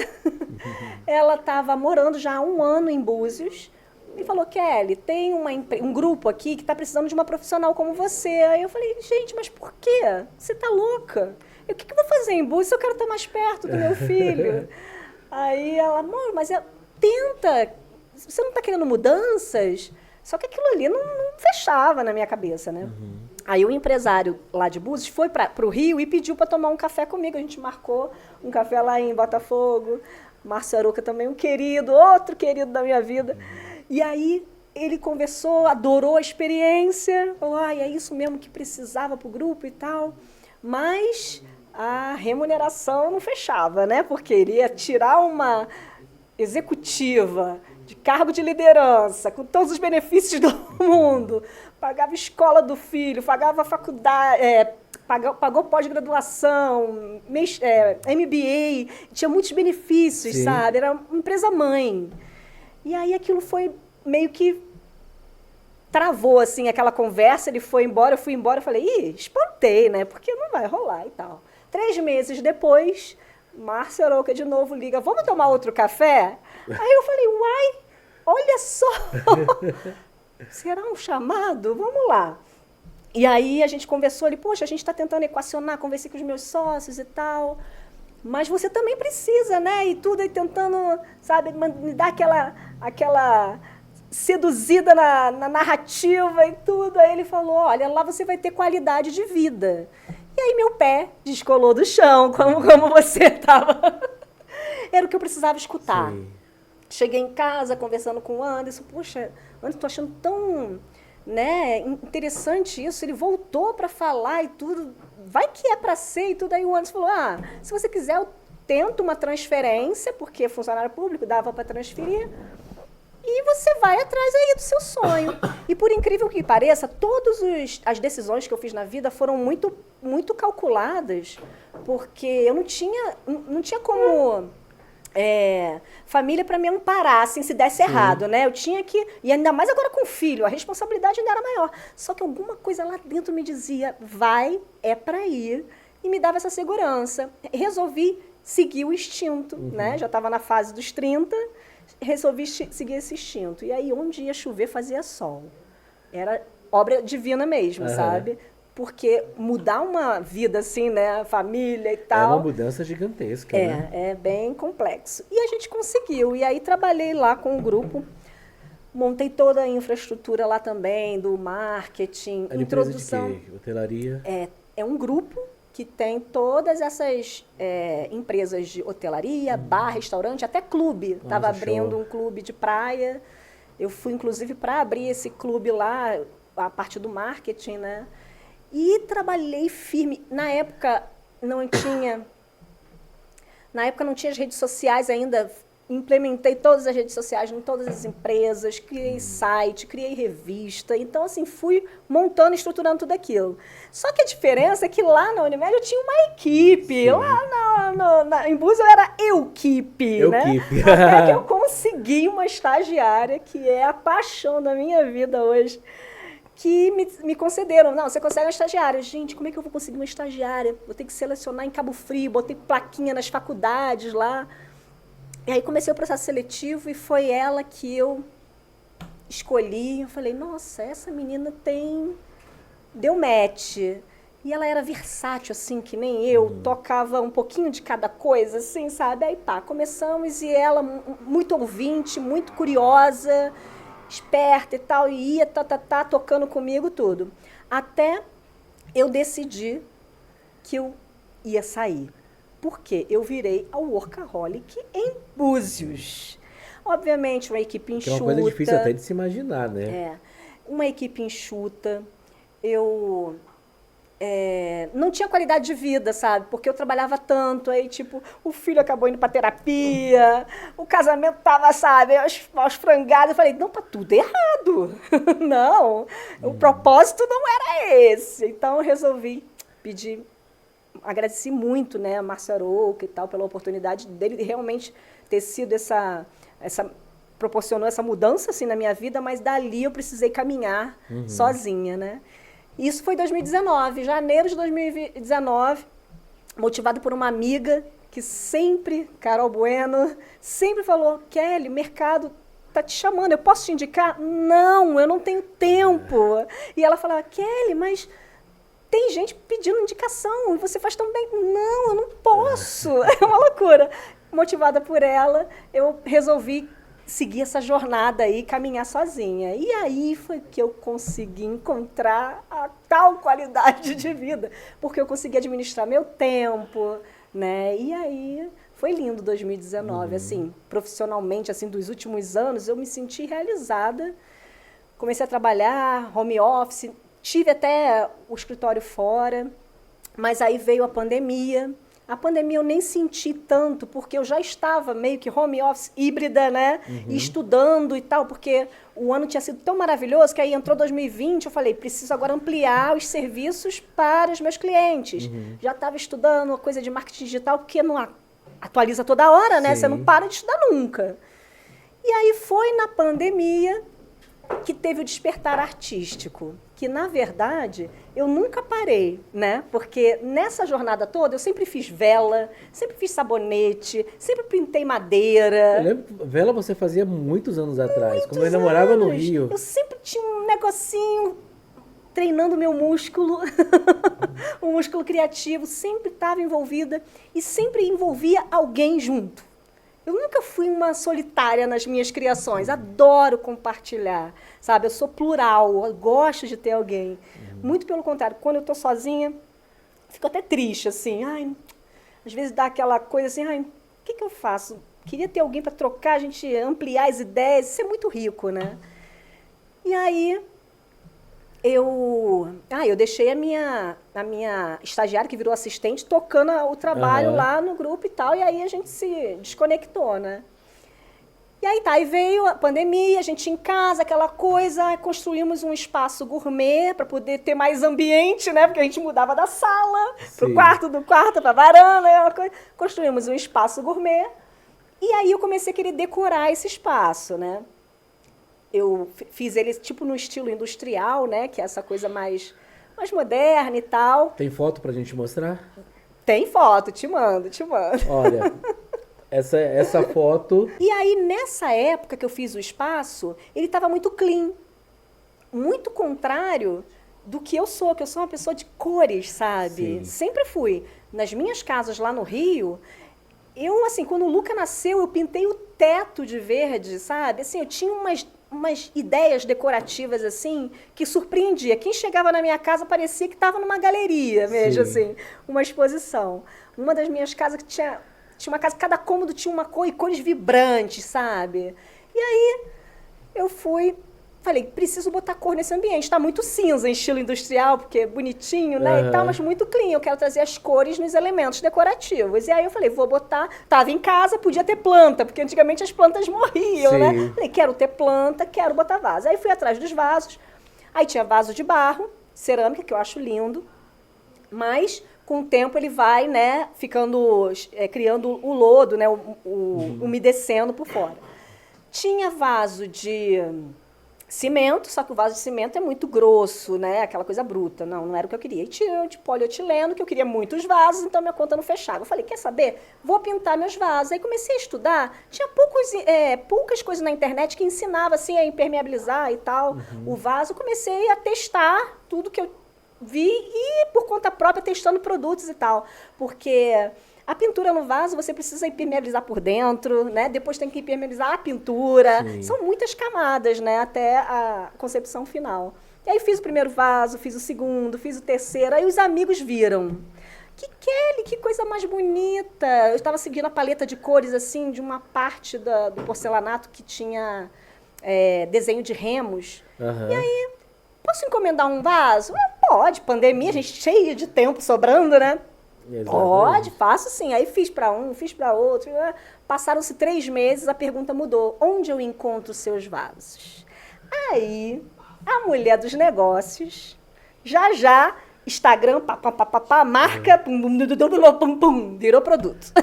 ela estava morando já há 1 ano em Búzios e falou, Kelly, tem um grupo aqui que está precisando de uma profissional como você. Aí eu falei, gente, mas por quê? Você está louca? O que eu vou fazer em Búzios se eu quero estar mais perto do meu filho? Aí ela, amor, mas tenta, você não está querendo mudanças? Só que aquilo ali não fechava na minha cabeça, né? Aí o empresário lá de Búzios foi para o Rio e pediu para tomar um café comigo. A gente marcou um café lá em Botafogo. Márcio Aroca também, um querido, outro querido da minha vida. E aí ele conversou, adorou a experiência. Falou, é isso mesmo que precisava para o grupo e tal. Mas a remuneração não fechava, né? Porque iria tirar executiva, de cargo de liderança, com todos os benefícios do mundo, pagava escola do filho, pagava faculdade, pagou pós-graduação, MBA, tinha muitos benefícios, Sim. sabe? Era uma empresa mãe. E aí aquilo foi meio que travou, assim, aquela conversa, ele foi embora, eu fui embora, eu falei, espantei, né? Porque não vai rolar e tal. 3 meses depois, Márcia Arouca de novo liga, vamos tomar outro café? Aí eu falei, uai, olha só, será um chamado? Vamos lá. E aí a gente conversou, ele, poxa, a gente está tentando equacionar, conversei com os meus sócios e tal, mas você também precisa, né? E tudo aí tentando, sabe, me dar aquela seduzida na narrativa e tudo. Aí ele falou, olha, lá você vai ter qualidade de vida. E aí meu pé descolou do chão, como você estava. Era o que eu precisava escutar. Sim. Cheguei em casa, conversando com o Anderson, poxa, Anderson, estou achando tão, né, interessante isso, ele voltou para falar e tudo, vai que é para ser e tudo. Aí o Anderson falou, se você quiser eu tento uma transferência, porque funcionário público dava para transferir, e você vai atrás aí do seu sonho. E por incrível que pareça, todas as decisões que eu fiz na vida foram muito, muito calculadas, porque eu não tinha como família para me amparar, assim, se desse errado, né? Eu tinha que, e ainda mais agora com filho, a responsabilidade ainda era maior. Só que alguma coisa lá dentro me dizia, vai, é para ir, e me dava essa segurança. Resolvi seguir o instinto, né? Já estava na fase dos 30, resolvi seguir esse instinto. E aí, onde ia chover, fazia sol. Era obra divina mesmo, sabe? Porque mudar uma vida assim, né? Família e tal... É uma mudança gigantesca, né? É bem complexo. E a gente conseguiu. E aí, trabalhei lá com o grupo, montei toda a infraestrutura lá também, do marketing, Era introdução... empresa de quê? Hotelaria? É um grupo que tem todas essas empresas de hotelaria, bar, restaurante, até clube. Estava abrindo show. um clube de praia. Eu fui, inclusive, para abrir esse clube lá, a parte do marketing, né? E trabalhei firme. Na época não tinha as redes sociais ainda. Implementei todas as redes sociais em todas as empresas, criei site, criei revista. Então, assim, fui montando, estruturando tudo aquilo. Só que a diferença é que lá na Unimed eu tinha uma equipe. Sim. Lá em Búzios eu era eu-equipe, né? Até que eu consegui uma estagiária, que é a paixão da minha vida hoje, que me concederam. Não, você consegue uma estagiária. Gente, como é que eu vou conseguir uma estagiária? Vou ter que selecionar em Cabo Frio, botei plaquinha nas faculdades lá. E aí comecei o processo seletivo e foi ela que eu escolhi. Eu falei, nossa, essa menina deu match. E ela era versátil, assim, que nem eu. Tocava um pouquinho de cada coisa, assim, sabe? Aí pá, começamos e ela muito ouvinte, muito curiosa, esperta e tal, e ia tocando comigo tudo. Até eu decidi que eu ia sair. Porque eu virei a workaholic em Búzios. Obviamente, uma equipe enxuta. Que é uma coisa difícil até de se imaginar, né? Uma equipe enxuta. Eu não tinha qualidade de vida, sabe? Porque eu trabalhava tanto, aí, tipo, o filho acabou indo pra terapia, o casamento tava, sabe, aos frangados. Eu falei, não, tá tudo errado. Não, o propósito não era esse. Então, eu resolvi pedir... Agradeci muito, né, a Márcia Arouca e tal, pela oportunidade dele realmente ter sido proporcionou essa mudança assim, na minha vida, mas dali eu precisei caminhar sozinha, né? Isso foi em 2019, janeiro de 2019, motivado por uma amiga que sempre, Carol Bueno, sempre falou, Kelly, o mercado tá te chamando, eu posso te indicar? Não, eu não tenho tempo. E ela falava, Kelly, mas... tem gente pedindo indicação e você faz tão bem. Não, eu não posso. É uma loucura. Motivada por ela, eu resolvi seguir essa jornada aí, caminhar sozinha. E aí foi que eu consegui encontrar a tal qualidade de vida, porque eu consegui administrar meu tempo, né? E aí foi lindo 2019, assim, profissionalmente, assim, dos últimos anos, eu me senti realizada. Comecei a trabalhar, home office, tive até o escritório fora, mas aí veio a pandemia, A pandemia eu nem senti tanto, porque eu já estava meio que home office híbrida, né? Estudando e tal, porque o ano tinha sido tão maravilhoso que aí entrou 2020, eu falei, preciso agora ampliar os serviços para os meus clientes. Já estava estudando uma coisa de marketing digital, porque não atualiza toda hora, né? Sim. Você não para de estudar nunca. E aí foi na pandemia que teve o despertar artístico, que, na verdade, eu nunca parei, né? Porque nessa jornada toda eu sempre fiz vela, sempre fiz sabonete, sempre pintei madeira. Eu lembro, vela você fazia muitos anos atrás, quando eu ainda morava no Rio. Eu sempre tinha um negocinho treinando meu músculo, o músculo criativo, sempre estava envolvida e sempre envolvia alguém junto. Eu nunca fui uma solitária nas minhas criações, adoro compartilhar, sabe? Eu sou plural, eu gosto de ter alguém. Muito pelo contrário, quando eu estou sozinha, fico até triste, assim. Ai, às vezes dá aquela coisa assim, ai, o que eu faço? Queria ter alguém para trocar, a gente ampliar as ideias, isso é muito rico, né? E aí, eu deixei a minha estagiária, que virou assistente, tocando o trabalho lá no grupo e tal, e aí a gente se desconectou, né? E aí aí veio a pandemia, a gente em casa, aquela coisa, construímos um espaço gourmet para poder ter mais ambiente, né? Porque a gente mudava da sala para o quarto, do quarto para a varanda, construímos um espaço gourmet, e aí eu comecei a querer decorar esse espaço, né? Eu fiz ele tipo no estilo industrial, né? Que é essa coisa mais moderna e tal. Tem foto pra gente mostrar? Tem foto, te mando. Olha, essa foto... E aí, nessa época que eu fiz o espaço, ele estava muito clean. Muito contrário do que eu sou uma pessoa de cores, sabe? Sim. Sempre fui. Nas minhas casas lá no Rio, eu, assim, quando o Luca nasceu, eu pintei o teto de verde, sabe? Assim, eu tinha umas ideias decorativas, assim, que surpreendia. Quem chegava na minha casa parecia que estava numa galeria mesmo, assim, uma exposição. Uma das minhas casas que tinha uma casa, cada cômodo tinha uma cor e cores vibrantes, sabe? E aí eu falei, preciso botar cor nesse ambiente. Está muito cinza em estilo industrial, porque é bonitinho, né, e tal, mas muito clean. Eu quero trazer as cores nos elementos decorativos. E aí eu falei, vou botar... Tava em casa, podia ter planta, porque antigamente as plantas morriam, né? Falei, quero ter planta, quero botar vaso. Aí fui atrás dos vasos. Aí tinha vaso de barro, cerâmica, que eu acho lindo, mas com o tempo ele vai, né, ficando, criando o lodo, né, umedecendo por fora. Tinha vaso de cimento, só que o vaso de cimento é muito grosso, né? Aquela coisa bruta. Não era o que eu queria. E tinha de polietileno, que eu queria muitos vasos, então minha conta não fechava. Eu falei, quer saber? Vou pintar meus vasos. Aí comecei a estudar. Tinha poucas coisas na internet que ensinavam assim, a impermeabilizar e tal. O vaso. Comecei a testar tudo que eu vi e, por conta própria, testando produtos e tal. Porque a pintura no vaso, você precisa impermeabilizar por dentro, né? Depois tem que impermeabilizar a pintura. Sim. São muitas camadas, né? Até a concepção final. E aí fiz o primeiro vaso, fiz o segundo, fiz o terceiro. Aí os amigos viram. Kelly, que coisa mais bonita. Eu estava seguindo a paleta de cores, assim, de uma parte do porcelanato que tinha desenho de remos. E aí, posso encomendar um vaso? Pode, pandemia, a gente cheia de tempo sobrando, né? Exatamente. Pode, faço sim. Aí fiz para um, fiz para outro. Passaram-se 3 meses, a pergunta mudou. Onde eu encontro seus vasos? Aí, a mulher dos negócios, já, Instagram, marca, virou produto.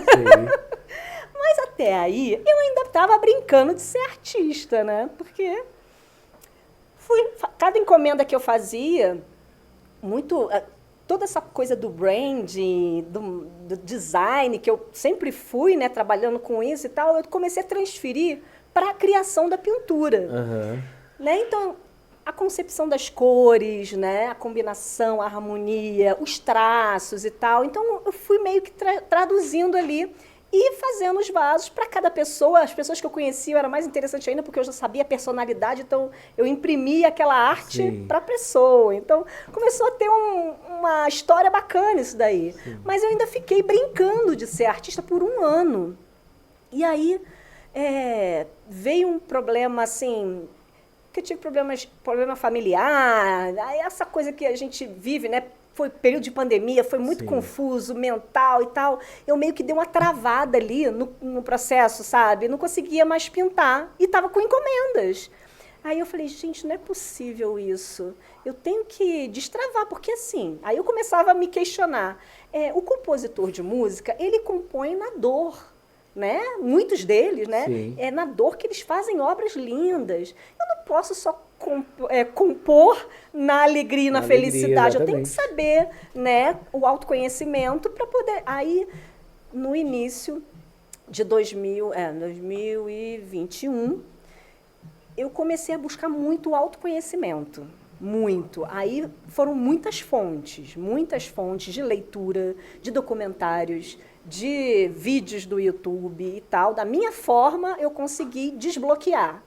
Mas até aí, eu ainda estava brincando de ser artista, né? Porque cada encomenda que eu fazia, toda essa coisa do branding, do design, que eu sempre fui, né, trabalhando com isso e tal, eu comecei a transferir para a criação da pintura. Né? Então, a concepção das cores, né, a combinação, a harmonia, os traços e tal. Então, eu fui meio que traduzindo ali e fazendo os vasos para cada pessoa. As pessoas que eu conhecia era mais interessante ainda, porque eu já sabia a personalidade, então eu imprimia aquela arte para a pessoa. Então, começou a ter uma história bacana isso daí. Sim. Mas eu ainda fiquei brincando de ser artista por 1 ano. E aí veio um problema, assim, que eu tive problema familiar, aí essa coisa que a gente vive, né? foi período de pandemia, foi muito Sim. confuso, mental e tal. Eu meio que dei uma travada ali no processo, sabe? Não conseguia mais pintar e estava com encomendas. Aí eu falei, gente, não é possível isso. Eu tenho que destravar, porque assim... Aí eu começava a me questionar. O compositor de música, ele compõe na dor, né? Muitos deles, né? Sim. É na dor que eles fazem obras lindas. Eu não posso só compor na alegria e na felicidade. Eu tenho que saber, né, o autoconhecimento para poder... Aí, no início de 2021, eu comecei a buscar muito o autoconhecimento. Muito. Aí foram muitas fontes de leitura, de documentários, de vídeos do YouTube e tal. Da minha forma, eu consegui desbloquear.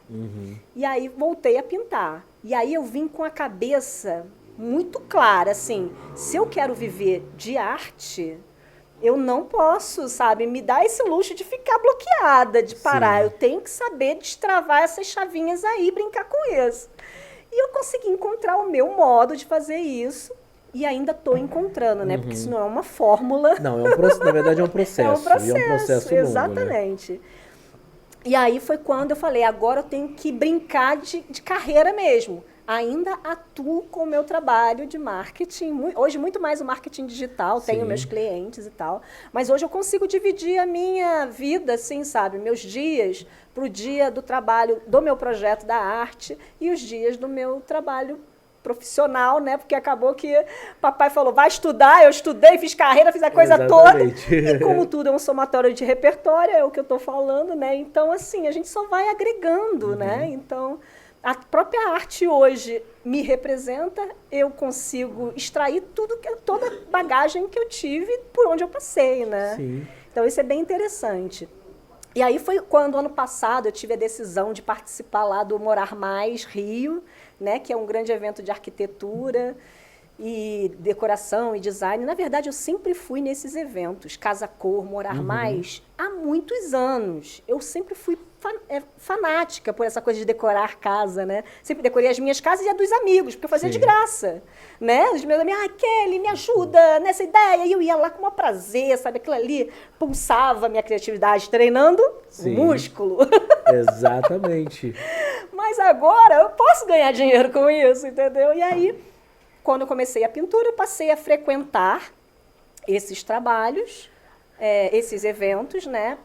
E aí voltei a pintar. E aí eu vim com a cabeça muito clara, assim, se eu quero viver de arte, eu não posso, sabe, me dar esse luxo de ficar bloqueada, de parar. Sim. Eu tenho que saber destravar essas chavinhas aí, brincar com isso. E eu consegui encontrar o meu modo de fazer isso. E ainda estou encontrando, né? Porque isso não é uma fórmula. Não, na verdade é um processo. E é um processo longo, exatamente. Né? E aí foi quando eu falei, agora eu tenho que brincar de carreira mesmo. Ainda atuo com o meu trabalho de marketing. Hoje, muito mais o marketing digital, tenho meus clientes e tal. Mas hoje eu consigo dividir a minha vida, assim, sabe? Meus dias para o dia do trabalho do meu projeto da arte e os dias do meu trabalho profissional, né? Porque acabou que papai falou, vai estudar, eu estudei, fiz carreira, fiz a coisa Exatamente. toda. E como tudo é um somatório de repertório, é o que eu estou falando, né? Então, assim, a gente só vai agregando, né? Então, a própria arte hoje me representa, eu consigo extrair toda a bagagem que eu tive por onde eu passei, né? Sim. Então, isso é bem interessante. E aí foi quando, ano passado, eu tive a decisão de participar lá do Morar Mais Rio, né, que é um grande evento de arquitetura e decoração e design. Na verdade, eu sempre fui nesses eventos, Casa Cor, Morar Mais, há muitos anos. Eu sempre fui fanática por essa coisa de decorar casa, né? Sempre decorei as minhas casas e a dos amigos, porque eu fazia de graça, né? Os meus amigos, Kelly, me ajuda nessa ideia. E eu ia lá com um prazer, sabe? Aquilo ali pulsava a minha criatividade, treinando o músculo. Exatamente. Mas agora eu posso ganhar dinheiro com isso, entendeu? E aí, quando eu comecei a pintura, eu passei a frequentar esses trabalhos, esses eventos, né?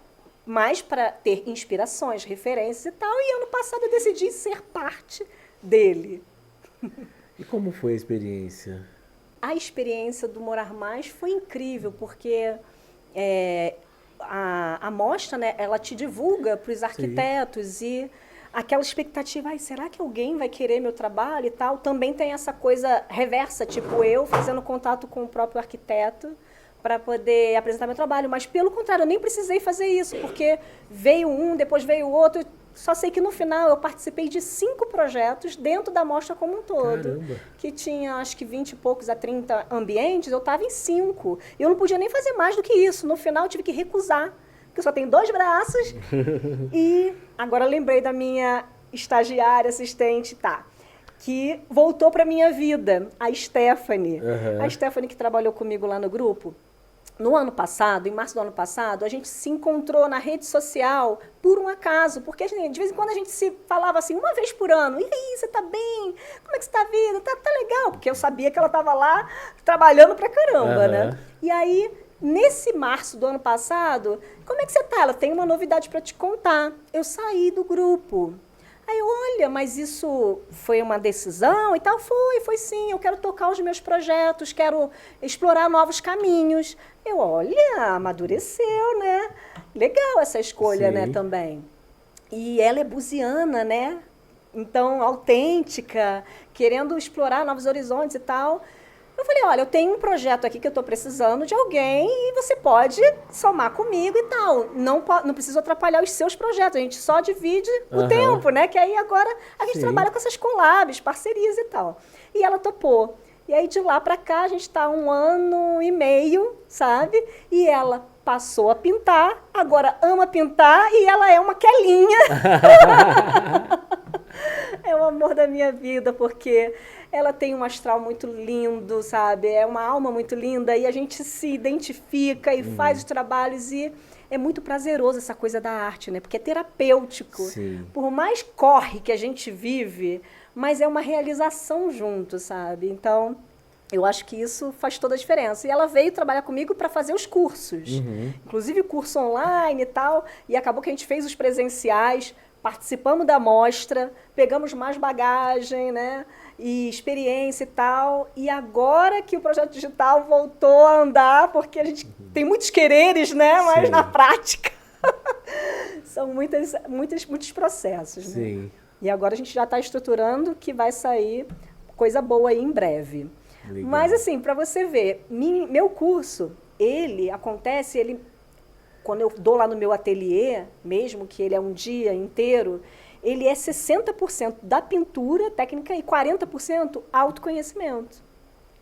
Mais para ter inspirações, referências e tal. E ano passado eu decidi ser parte dele. E como foi a experiência? A experiência do Morar Mais foi incrível, porque a mostra, né, ela te divulga para os arquitetos e aquela expectativa, será que alguém vai querer meu trabalho e tal? Também tem essa coisa reversa, tipo eu fazendo contato com o próprio arquiteto para poder apresentar meu trabalho. Mas, pelo contrário, eu nem precisei fazer isso, porque veio um, depois veio o outro. Só sei que, no final, eu participei de 5 projetos dentro da mostra como um todo. Caramba. Que tinha, acho que 20 e poucos a 30 ambientes, eu estava em 5. E eu não podia nem fazer mais do que isso. No final, eu tive que recusar, porque eu só tenho 2 braços. E agora lembrei da minha estagiária, assistente, que voltou para a minha vida, a Stephanie. A Stephanie que trabalhou comigo lá no grupo. No ano passado, em março do ano passado, a gente se encontrou na rede social por um acaso, porque de vez em quando a gente se falava assim, uma vez por ano, e aí, você tá bem? Como é que você tá a vida? Tá legal, porque eu sabia que ela estava lá trabalhando pra caramba, né? E aí, nesse março do ano passado, como é que você tá? Ela tem uma novidade para te contar. Eu saí do grupo. Aí, olha, mas isso foi uma decisão e tal? Foi sim, eu quero tocar os meus projetos, quero explorar novos caminhos. Eu, olha, amadureceu, né? Legal essa escolha, né, também. E ela é buziana, né? Então, autêntica, querendo explorar novos horizontes e tal. Eu falei, olha, eu tenho um projeto aqui que eu estou precisando de alguém e você pode somar comigo e tal. Não precisa atrapalhar os seus projetos, a gente só divide o tempo, né? Que aí agora a gente trabalha com essas collabs, parcerias e tal. E ela topou. E aí de lá para cá a gente está 1 ano e meio, sabe? E ela passou a pintar, agora ama pintar e ela é uma quelinha. É o amor da minha vida, porque ela tem um astral muito lindo, sabe? É uma alma muito linda e a gente se identifica e faz os trabalhos e é muito prazeroso essa coisa da arte, né? Porque é terapêutico. Sim. Por mais corre que a gente vive, mas é uma realização junto, sabe? Então, eu acho que isso faz toda a diferença. E ela veio trabalhar comigo para fazer os cursos. Inclusive curso online e tal. E acabou que a gente fez os presenciais, participamos da mostra, pegamos mais bagagem, né? E experiência e tal. E agora que o projeto digital voltou a andar, porque a gente tem muitos quereres, né? Mas na prática são muitos processos, né? Sim. E agora a gente já está estruturando que vai sair coisa boa aí em breve. Legal. Mas assim, para você ver, meu curso, quando eu dou lá no meu ateliê, mesmo que ele é um dia inteiro, ele é 60% da pintura técnica e 40% autoconhecimento.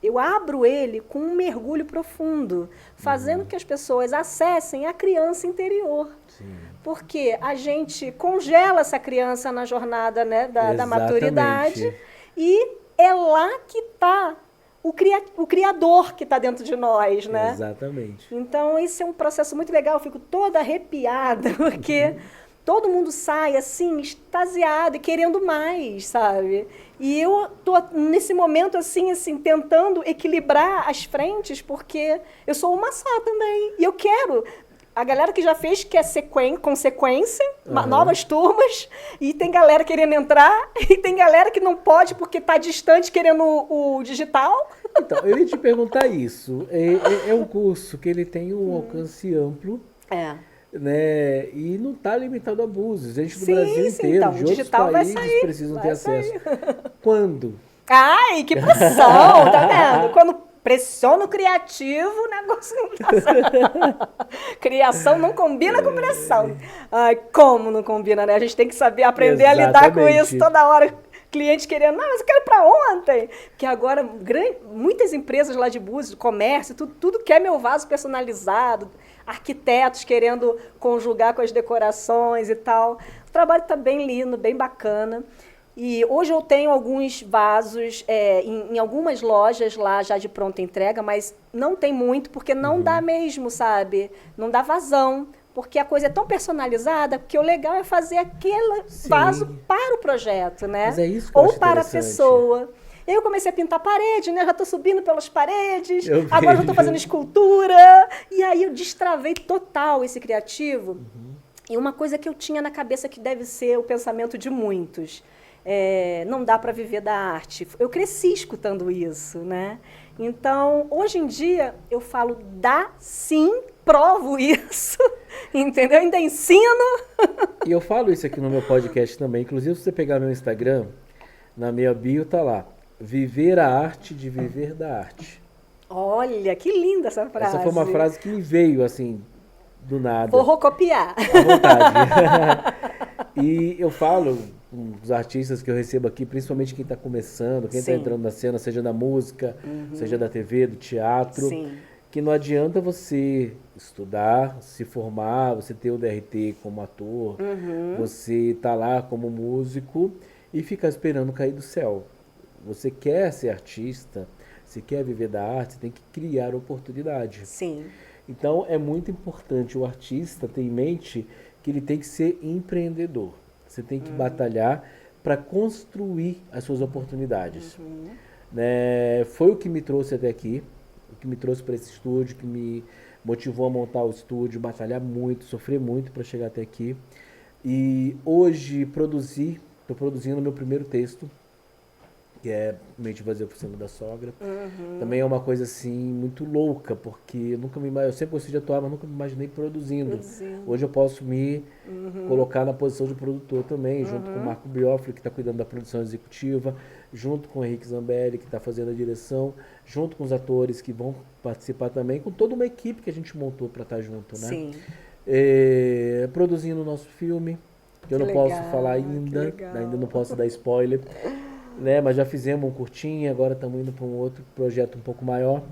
Eu abro ele com um mergulho profundo, fazendo que as pessoas acessem a criança interior. Sim. Porque a gente congela essa criança na jornada, né, da maturidade e é lá que está o criador que está dentro de nós, né? Exatamente. Então, esse é um processo muito legal. Eu fico toda arrepiada, porque todo mundo sai, assim, extasiado e querendo mais, sabe? E eu tô nesse momento, assim, tentando equilibrar as frentes, porque eu sou uma só também. E eu quero... A galera que já fez quer consequência, novas turmas, e tem galera querendo entrar, e tem galera que não pode porque está distante querendo o digital. Então, eu ia te perguntar isso. É um curso que ele tem um alcance amplo, né? E não está limitado a Búzios. A gente do Brasil inteiro, então, de outros países precisam ter acesso. Quando? Ai, que pressão, tá vendo? Quando pressiona o criativo, o negócio não tá certo. Criação não combina com pressão. Ai, como não combina, né? A gente tem que saber aprender a lidar com isso toda hora. Cliente querendo, não, mas eu quero para ontem. Porque agora, muitas empresas lá de Búzios, comércio, tudo quer meu vaso personalizado. Arquitetos querendo conjugar com as decorações e tal. O trabalho está bem lindo, bem bacana. E hoje eu tenho alguns vasos em algumas lojas lá já de pronta entrega, mas não tem muito, porque não dá mesmo, sabe? Não dá vazão, porque a coisa é tão personalizada, porque o legal é fazer aquele vaso para o projeto, né? Mas é isso que eu ou acho para a pessoa. Eu comecei a pintar parede, né? Já estou subindo pelas paredes, agora já estou fazendo escultura. E aí eu destravei total esse criativo. E uma coisa que eu tinha na cabeça que deve ser o pensamento de muitos. Não dá para viver da arte. Eu cresci escutando isso, né? Então, hoje em dia, eu falo, dá sim, provo isso, entendeu? Eu ainda ensino. E eu falo isso aqui no meu podcast também. Inclusive, se você pegar meu Instagram, na minha bio tá lá, viver a arte de viver da arte. Olha, que linda essa frase. Essa foi uma frase que me veio, assim, do nada. Vou copiar. À vontade. E eu falo com os artistas que eu recebo aqui, principalmente quem está começando, quem está entrando na cena, seja da música, seja da TV, do teatro, que não adianta você estudar, se formar, você ter o DRT como ator, você tá lá como músico e ficar esperando cair do céu. Você quer ser artista, você quer viver da arte, você tem que criar oportunidade. Sim. Então é muito importante o artista ter em mente que ele tem que ser empreendedor. Você tem que batalhar para construir as suas oportunidades. Né? Foi o que me trouxe até aqui, o que me trouxe para esse estúdio, que me motivou a montar o estúdio, batalhar muito, sofrer muito para chegar até aqui. E hoje estou produzindo meu primeiro texto, que é Mente Vazia por Cima da Sogra. Também é uma coisa assim muito louca, porque eu sempre gostei de atuar, mas nunca me imaginei produzindo. Hoje eu posso me colocar na posição de produtor também, junto com o Marco Biofri, que está cuidando da produção executiva, junto com o Henrique Zambelli, que está fazendo a direção, junto com os atores que vão participar também, com toda uma equipe que a gente montou para estar junto, né? Sim. Produzindo o nosso filme, que eu não posso falar ainda não posso dar spoiler. Né, mas já fizemos um curtinho, agora estamos indo para um outro projeto um pouco maior.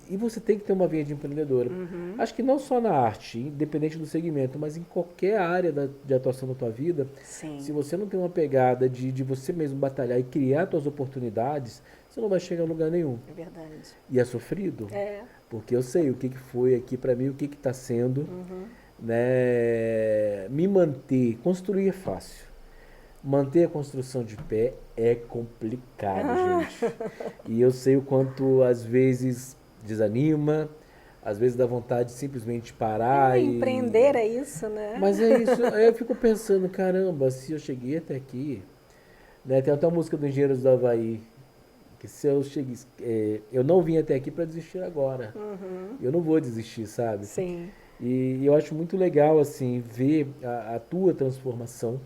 E você tem que ter uma veia de empreendedora. Acho que não só na arte, independente do segmento, mas em qualquer área de atuação da tua vida, Sim. se você não tem uma pegada de você mesmo batalhar e criar suas oportunidades, você não vai chegar a lugar nenhum. É verdade. E é sofrido, É. porque eu sei o que foi aqui pra mim, o que está sendo, né? Me manter, construir é fácil. Manter a construção de pé é complicado, gente. E eu sei o quanto às vezes desanima, às vezes dá vontade de simplesmente parar Empreender é isso, né? Mas é isso, aí eu fico pensando, caramba, se eu cheguei até aqui, né? Tem até a música do Engenheiros do Havaí, que se eu cheguei, eu não vim até aqui para desistir agora. Eu não vou desistir, sabe? Sim. E eu acho muito legal, assim, ver a tua transformação,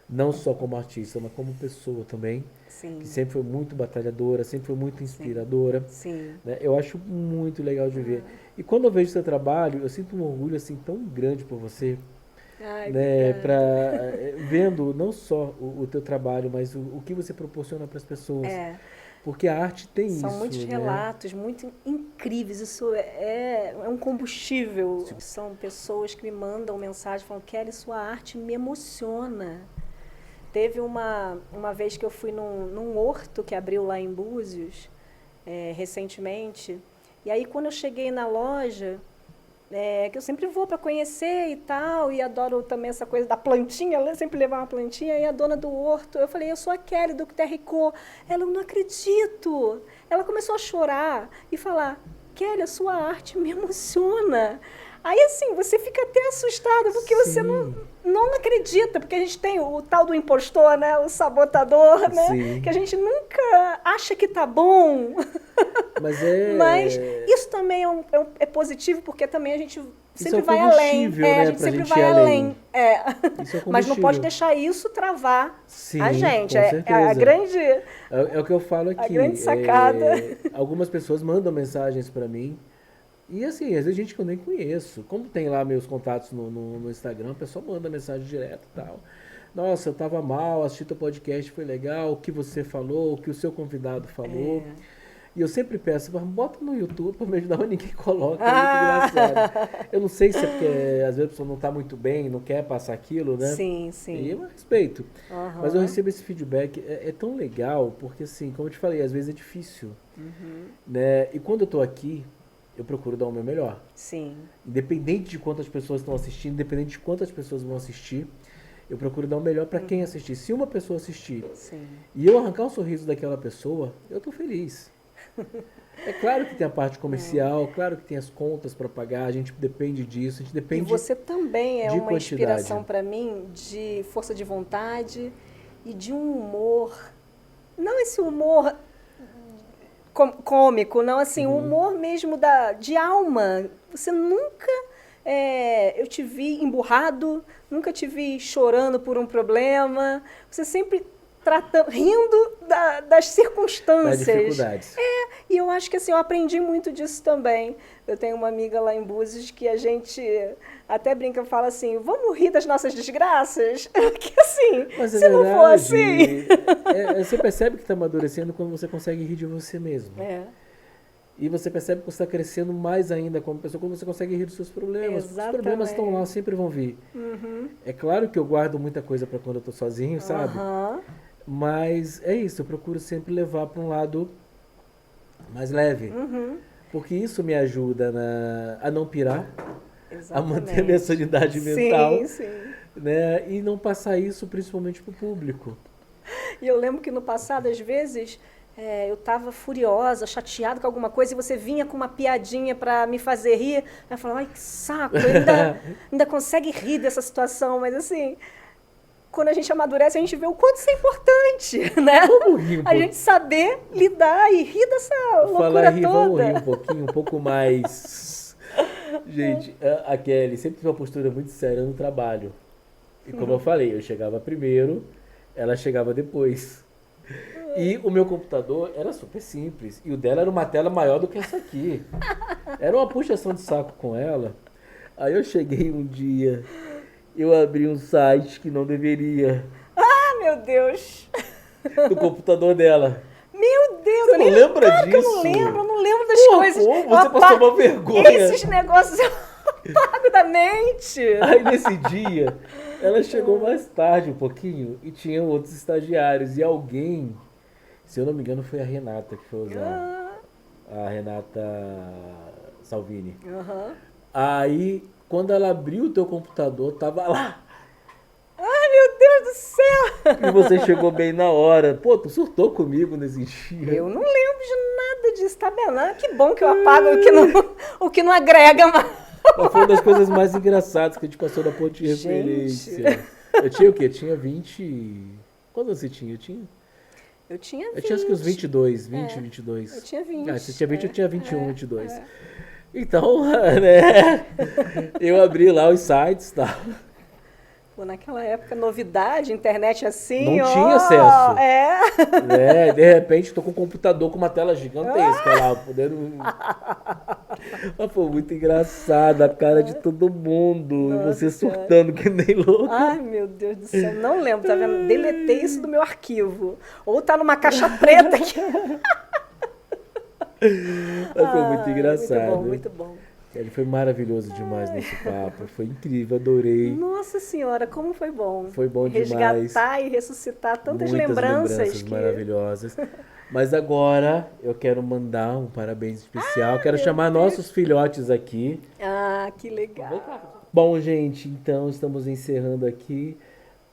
não só como artista, mas como pessoa também, Sim. que sempre foi muito batalhadora, sempre foi muito inspiradora. Sim. Né? Eu acho muito legal de ver. E quando eu vejo seu trabalho, eu sinto um orgulho assim tão grande por você, Ai, né? obrigada. Vendo não só o teu trabalho, mas o que você proporciona para as pessoas. Porque a arte tem isso. São muitos relatos muito incríveis. Isso é um combustível. Sim. São pessoas que me mandam mensagem falando: Kelly, sua arte me emociona. Teve uma vez que eu fui num horto que abriu lá em Búzios, recentemente. E aí, quando eu cheguei na loja, que eu sempre vou para conhecer e tal, e adoro também essa coisa da plantinha, eu sempre levar uma plantinha, e a dona do horto, eu falei: eu sou a Kelly do Terricô. Ela: eu não acredito. Ela começou a chorar e falar: Kelly, a sua arte me emociona. Aí, assim, você fica até assustada, porque você não acredita, porque a gente tem o tal do impostor, né? O sabotador, né? Sim. Que a gente nunca acha que tá bom. Mas isso também é positivo, porque também a gente sempre vai além. Né? A gente sempre vai além. Isso é mas não pode deixar isso travar a gente. Com certeza. A grande... É o que eu falo aqui. A grande sacada. Algumas pessoas mandam mensagens para mim. E assim, às vezes gente que eu nem conheço. Como tem lá meus contatos no Instagram, a pessoa manda mensagem direto e tal. Nossa, eu tava mal, assisti teu podcast, foi legal, o que você falou, o que o seu convidado falou. E eu sempre peço, bota no YouTube para me ajudar, mas ninguém coloca, é muito engraçado. Eu não sei se é porque às vezes a pessoa não está muito bem, não quer passar aquilo, né? Sim, sim. E eu respeito. Mas eu recebo esse feedback, é tão legal, porque assim, como eu te falei, às vezes é difícil. Né? E quando eu estou aqui, eu procuro dar o meu melhor. Sim. Independente de quantas pessoas estão assistindo, independente de quantas pessoas vão assistir, eu procuro dar o melhor para quem assistir. Se uma pessoa assistir e eu arrancar um sorriso daquela pessoa, eu estou feliz. É claro que tem a parte comercial, claro que tem as contas para pagar, a gente depende disso, a gente depende de você também é uma quantidade. Inspiração para mim de força de vontade e de um humor. Não esse humor cômico, não, assim, um humor mesmo de alma. Você nunca... eu te vi emburrado, nunca te vi chorando por um problema. Você sempre rindo das circunstâncias. Das dificuldades. E eu acho que assim, eu aprendi muito disso também. Eu tenho uma amiga lá em Búzios que a gente até brinca, fala assim: vamos rir das nossas desgraças? Que assim, mas se não for assim... Você percebe que está amadurecendo quando você consegue rir de você mesmo. E você percebe que você está crescendo mais ainda como pessoa, quando você consegue rir dos seus problemas. Exatamente. Os problemas estão lá, sempre vão vir. É claro que eu guardo muita coisa para quando eu estou sozinho, sabe? Mas é isso, eu procuro sempre levar para um lado mais leve. Porque isso me ajuda a não pirar, a manter a minha sanidade mental. Né? E não passar isso principalmente para o público. E eu lembro que no passado, às vezes... eu estava furiosa, chateada com alguma coisa, e você vinha com uma piadinha para me fazer rir. Eu falava: ai, que saco, ainda consegue rir dessa situação. Mas assim, quando a gente amadurece, a gente vê o quanto isso é importante, né? Vamos rir a gente saber lidar e rir dessa loucura toda. Vamos rir um pouquinho, um pouco mais. Gente, a Kelly sempre teve uma postura muito séria no trabalho. E como eu falei, eu chegava primeiro, ela chegava depois. E o meu computador era super simples. E o dela era uma tela maior do que essa aqui. Era uma puxação de saco com ela. Aí eu cheguei um dia, eu abri um site que não deveria. Ah, meu Deus! Do computador dela. Meu Deus! Você não lembra disso? Eu não lembro das coisas. Como? Você passou uma vergonha. Esses negócios eu apago da mente. Aí nesse dia, ela chegou mais tarde um pouquinho e tinha outros estagiários. E alguém, se eu não me engano, foi a Renata que foi usar. A Renata Salvini. Aí, quando ela abriu o teu computador, tava lá. Ai, meu Deus do céu! E você chegou bem na hora. Pô, tu surtou comigo nesse dia. Eu não lembro de nada disso, tá vendo? Ah, que bom que eu apago o que não agrega mais. Mas foi uma das coisas mais engraçadas que a gente passou da ponte de referência. Eu tinha o quê? Tinha 20... Quando você tinha? Eu tinha Eu acho que uns 22, 22. Eu tinha 20. Ah, você tinha 20, eu tinha 21, 22. Então, né, eu abri lá os sites e tal. Pô, naquela época, novidade, internet assim, Não tinha acesso. É. De repente, tô com um computador com uma tela gigantesca lá, podendo... Mas foi muito engraçado, a cara de todo mundo, e você surtando que nem louco. Ai, meu Deus do céu, não lembro, tá vendo? Deletei isso do meu arquivo. Ou tá numa caixa preta aqui. Mas foi muito engraçado. Muito bom. Ele foi maravilhoso demais nesse papo, foi incrível, adorei. Nossa Senhora, como foi bom. Foi bom demais. Resgatar e ressuscitar tantas Muitas lembranças que... maravilhosas. Mas agora eu quero mandar um parabéns especial. Quero chamar nossos filhotes aqui. Ah, que legal. Bom, gente, então estamos encerrando aqui.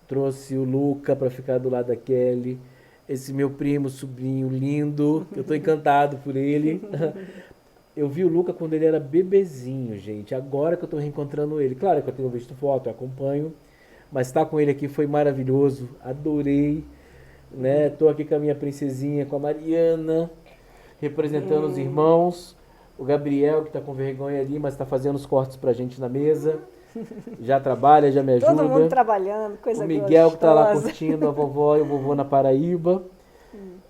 Trouxe o Luca para ficar do lado da Kelly. Esse meu primo, sobrinho lindo. Eu tô encantado por ele. Eu vi o Luca quando ele era bebezinho, gente. Agora que eu tô reencontrando ele. Claro que eu tenho visto foto, eu acompanho. Mas estar com ele aqui foi maravilhoso. Adorei. Né? Tô aqui com a minha princesinha, com a Mariana, representando os irmãos. O Gabriel, que tá com vergonha ali, mas tá fazendo os cortes pra gente na mesa. Já trabalha, já me ajuda. Todo mundo trabalhando, coisa O Miguel, gostosa. que tá lá curtindo a vovó e o vovô na Paraíba.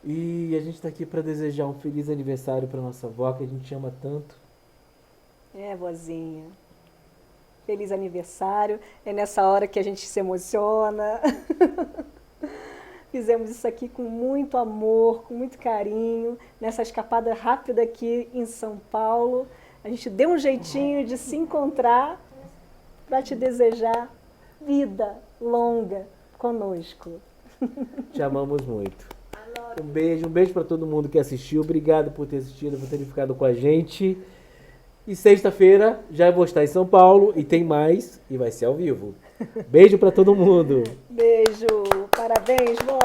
E a gente tá aqui pra desejar um feliz aniversário pra nossa avó, que a gente ama tanto. É, vozinha. Feliz aniversário. É nessa hora que a gente se emociona. Fizemos isso aqui com muito amor, com muito carinho, nessa escapada rápida aqui em São Paulo. A gente deu um jeitinho de se encontrar para te desejar vida longa conosco. Te amamos muito. Um beijo para todo mundo que assistiu. Obrigado por ter assistido, por ter ficado com a gente. E sexta-feira já vou estar em São Paulo e tem mais e vai ser ao vivo. Beijo para todo mundo. Beijo. Parabéns, vó.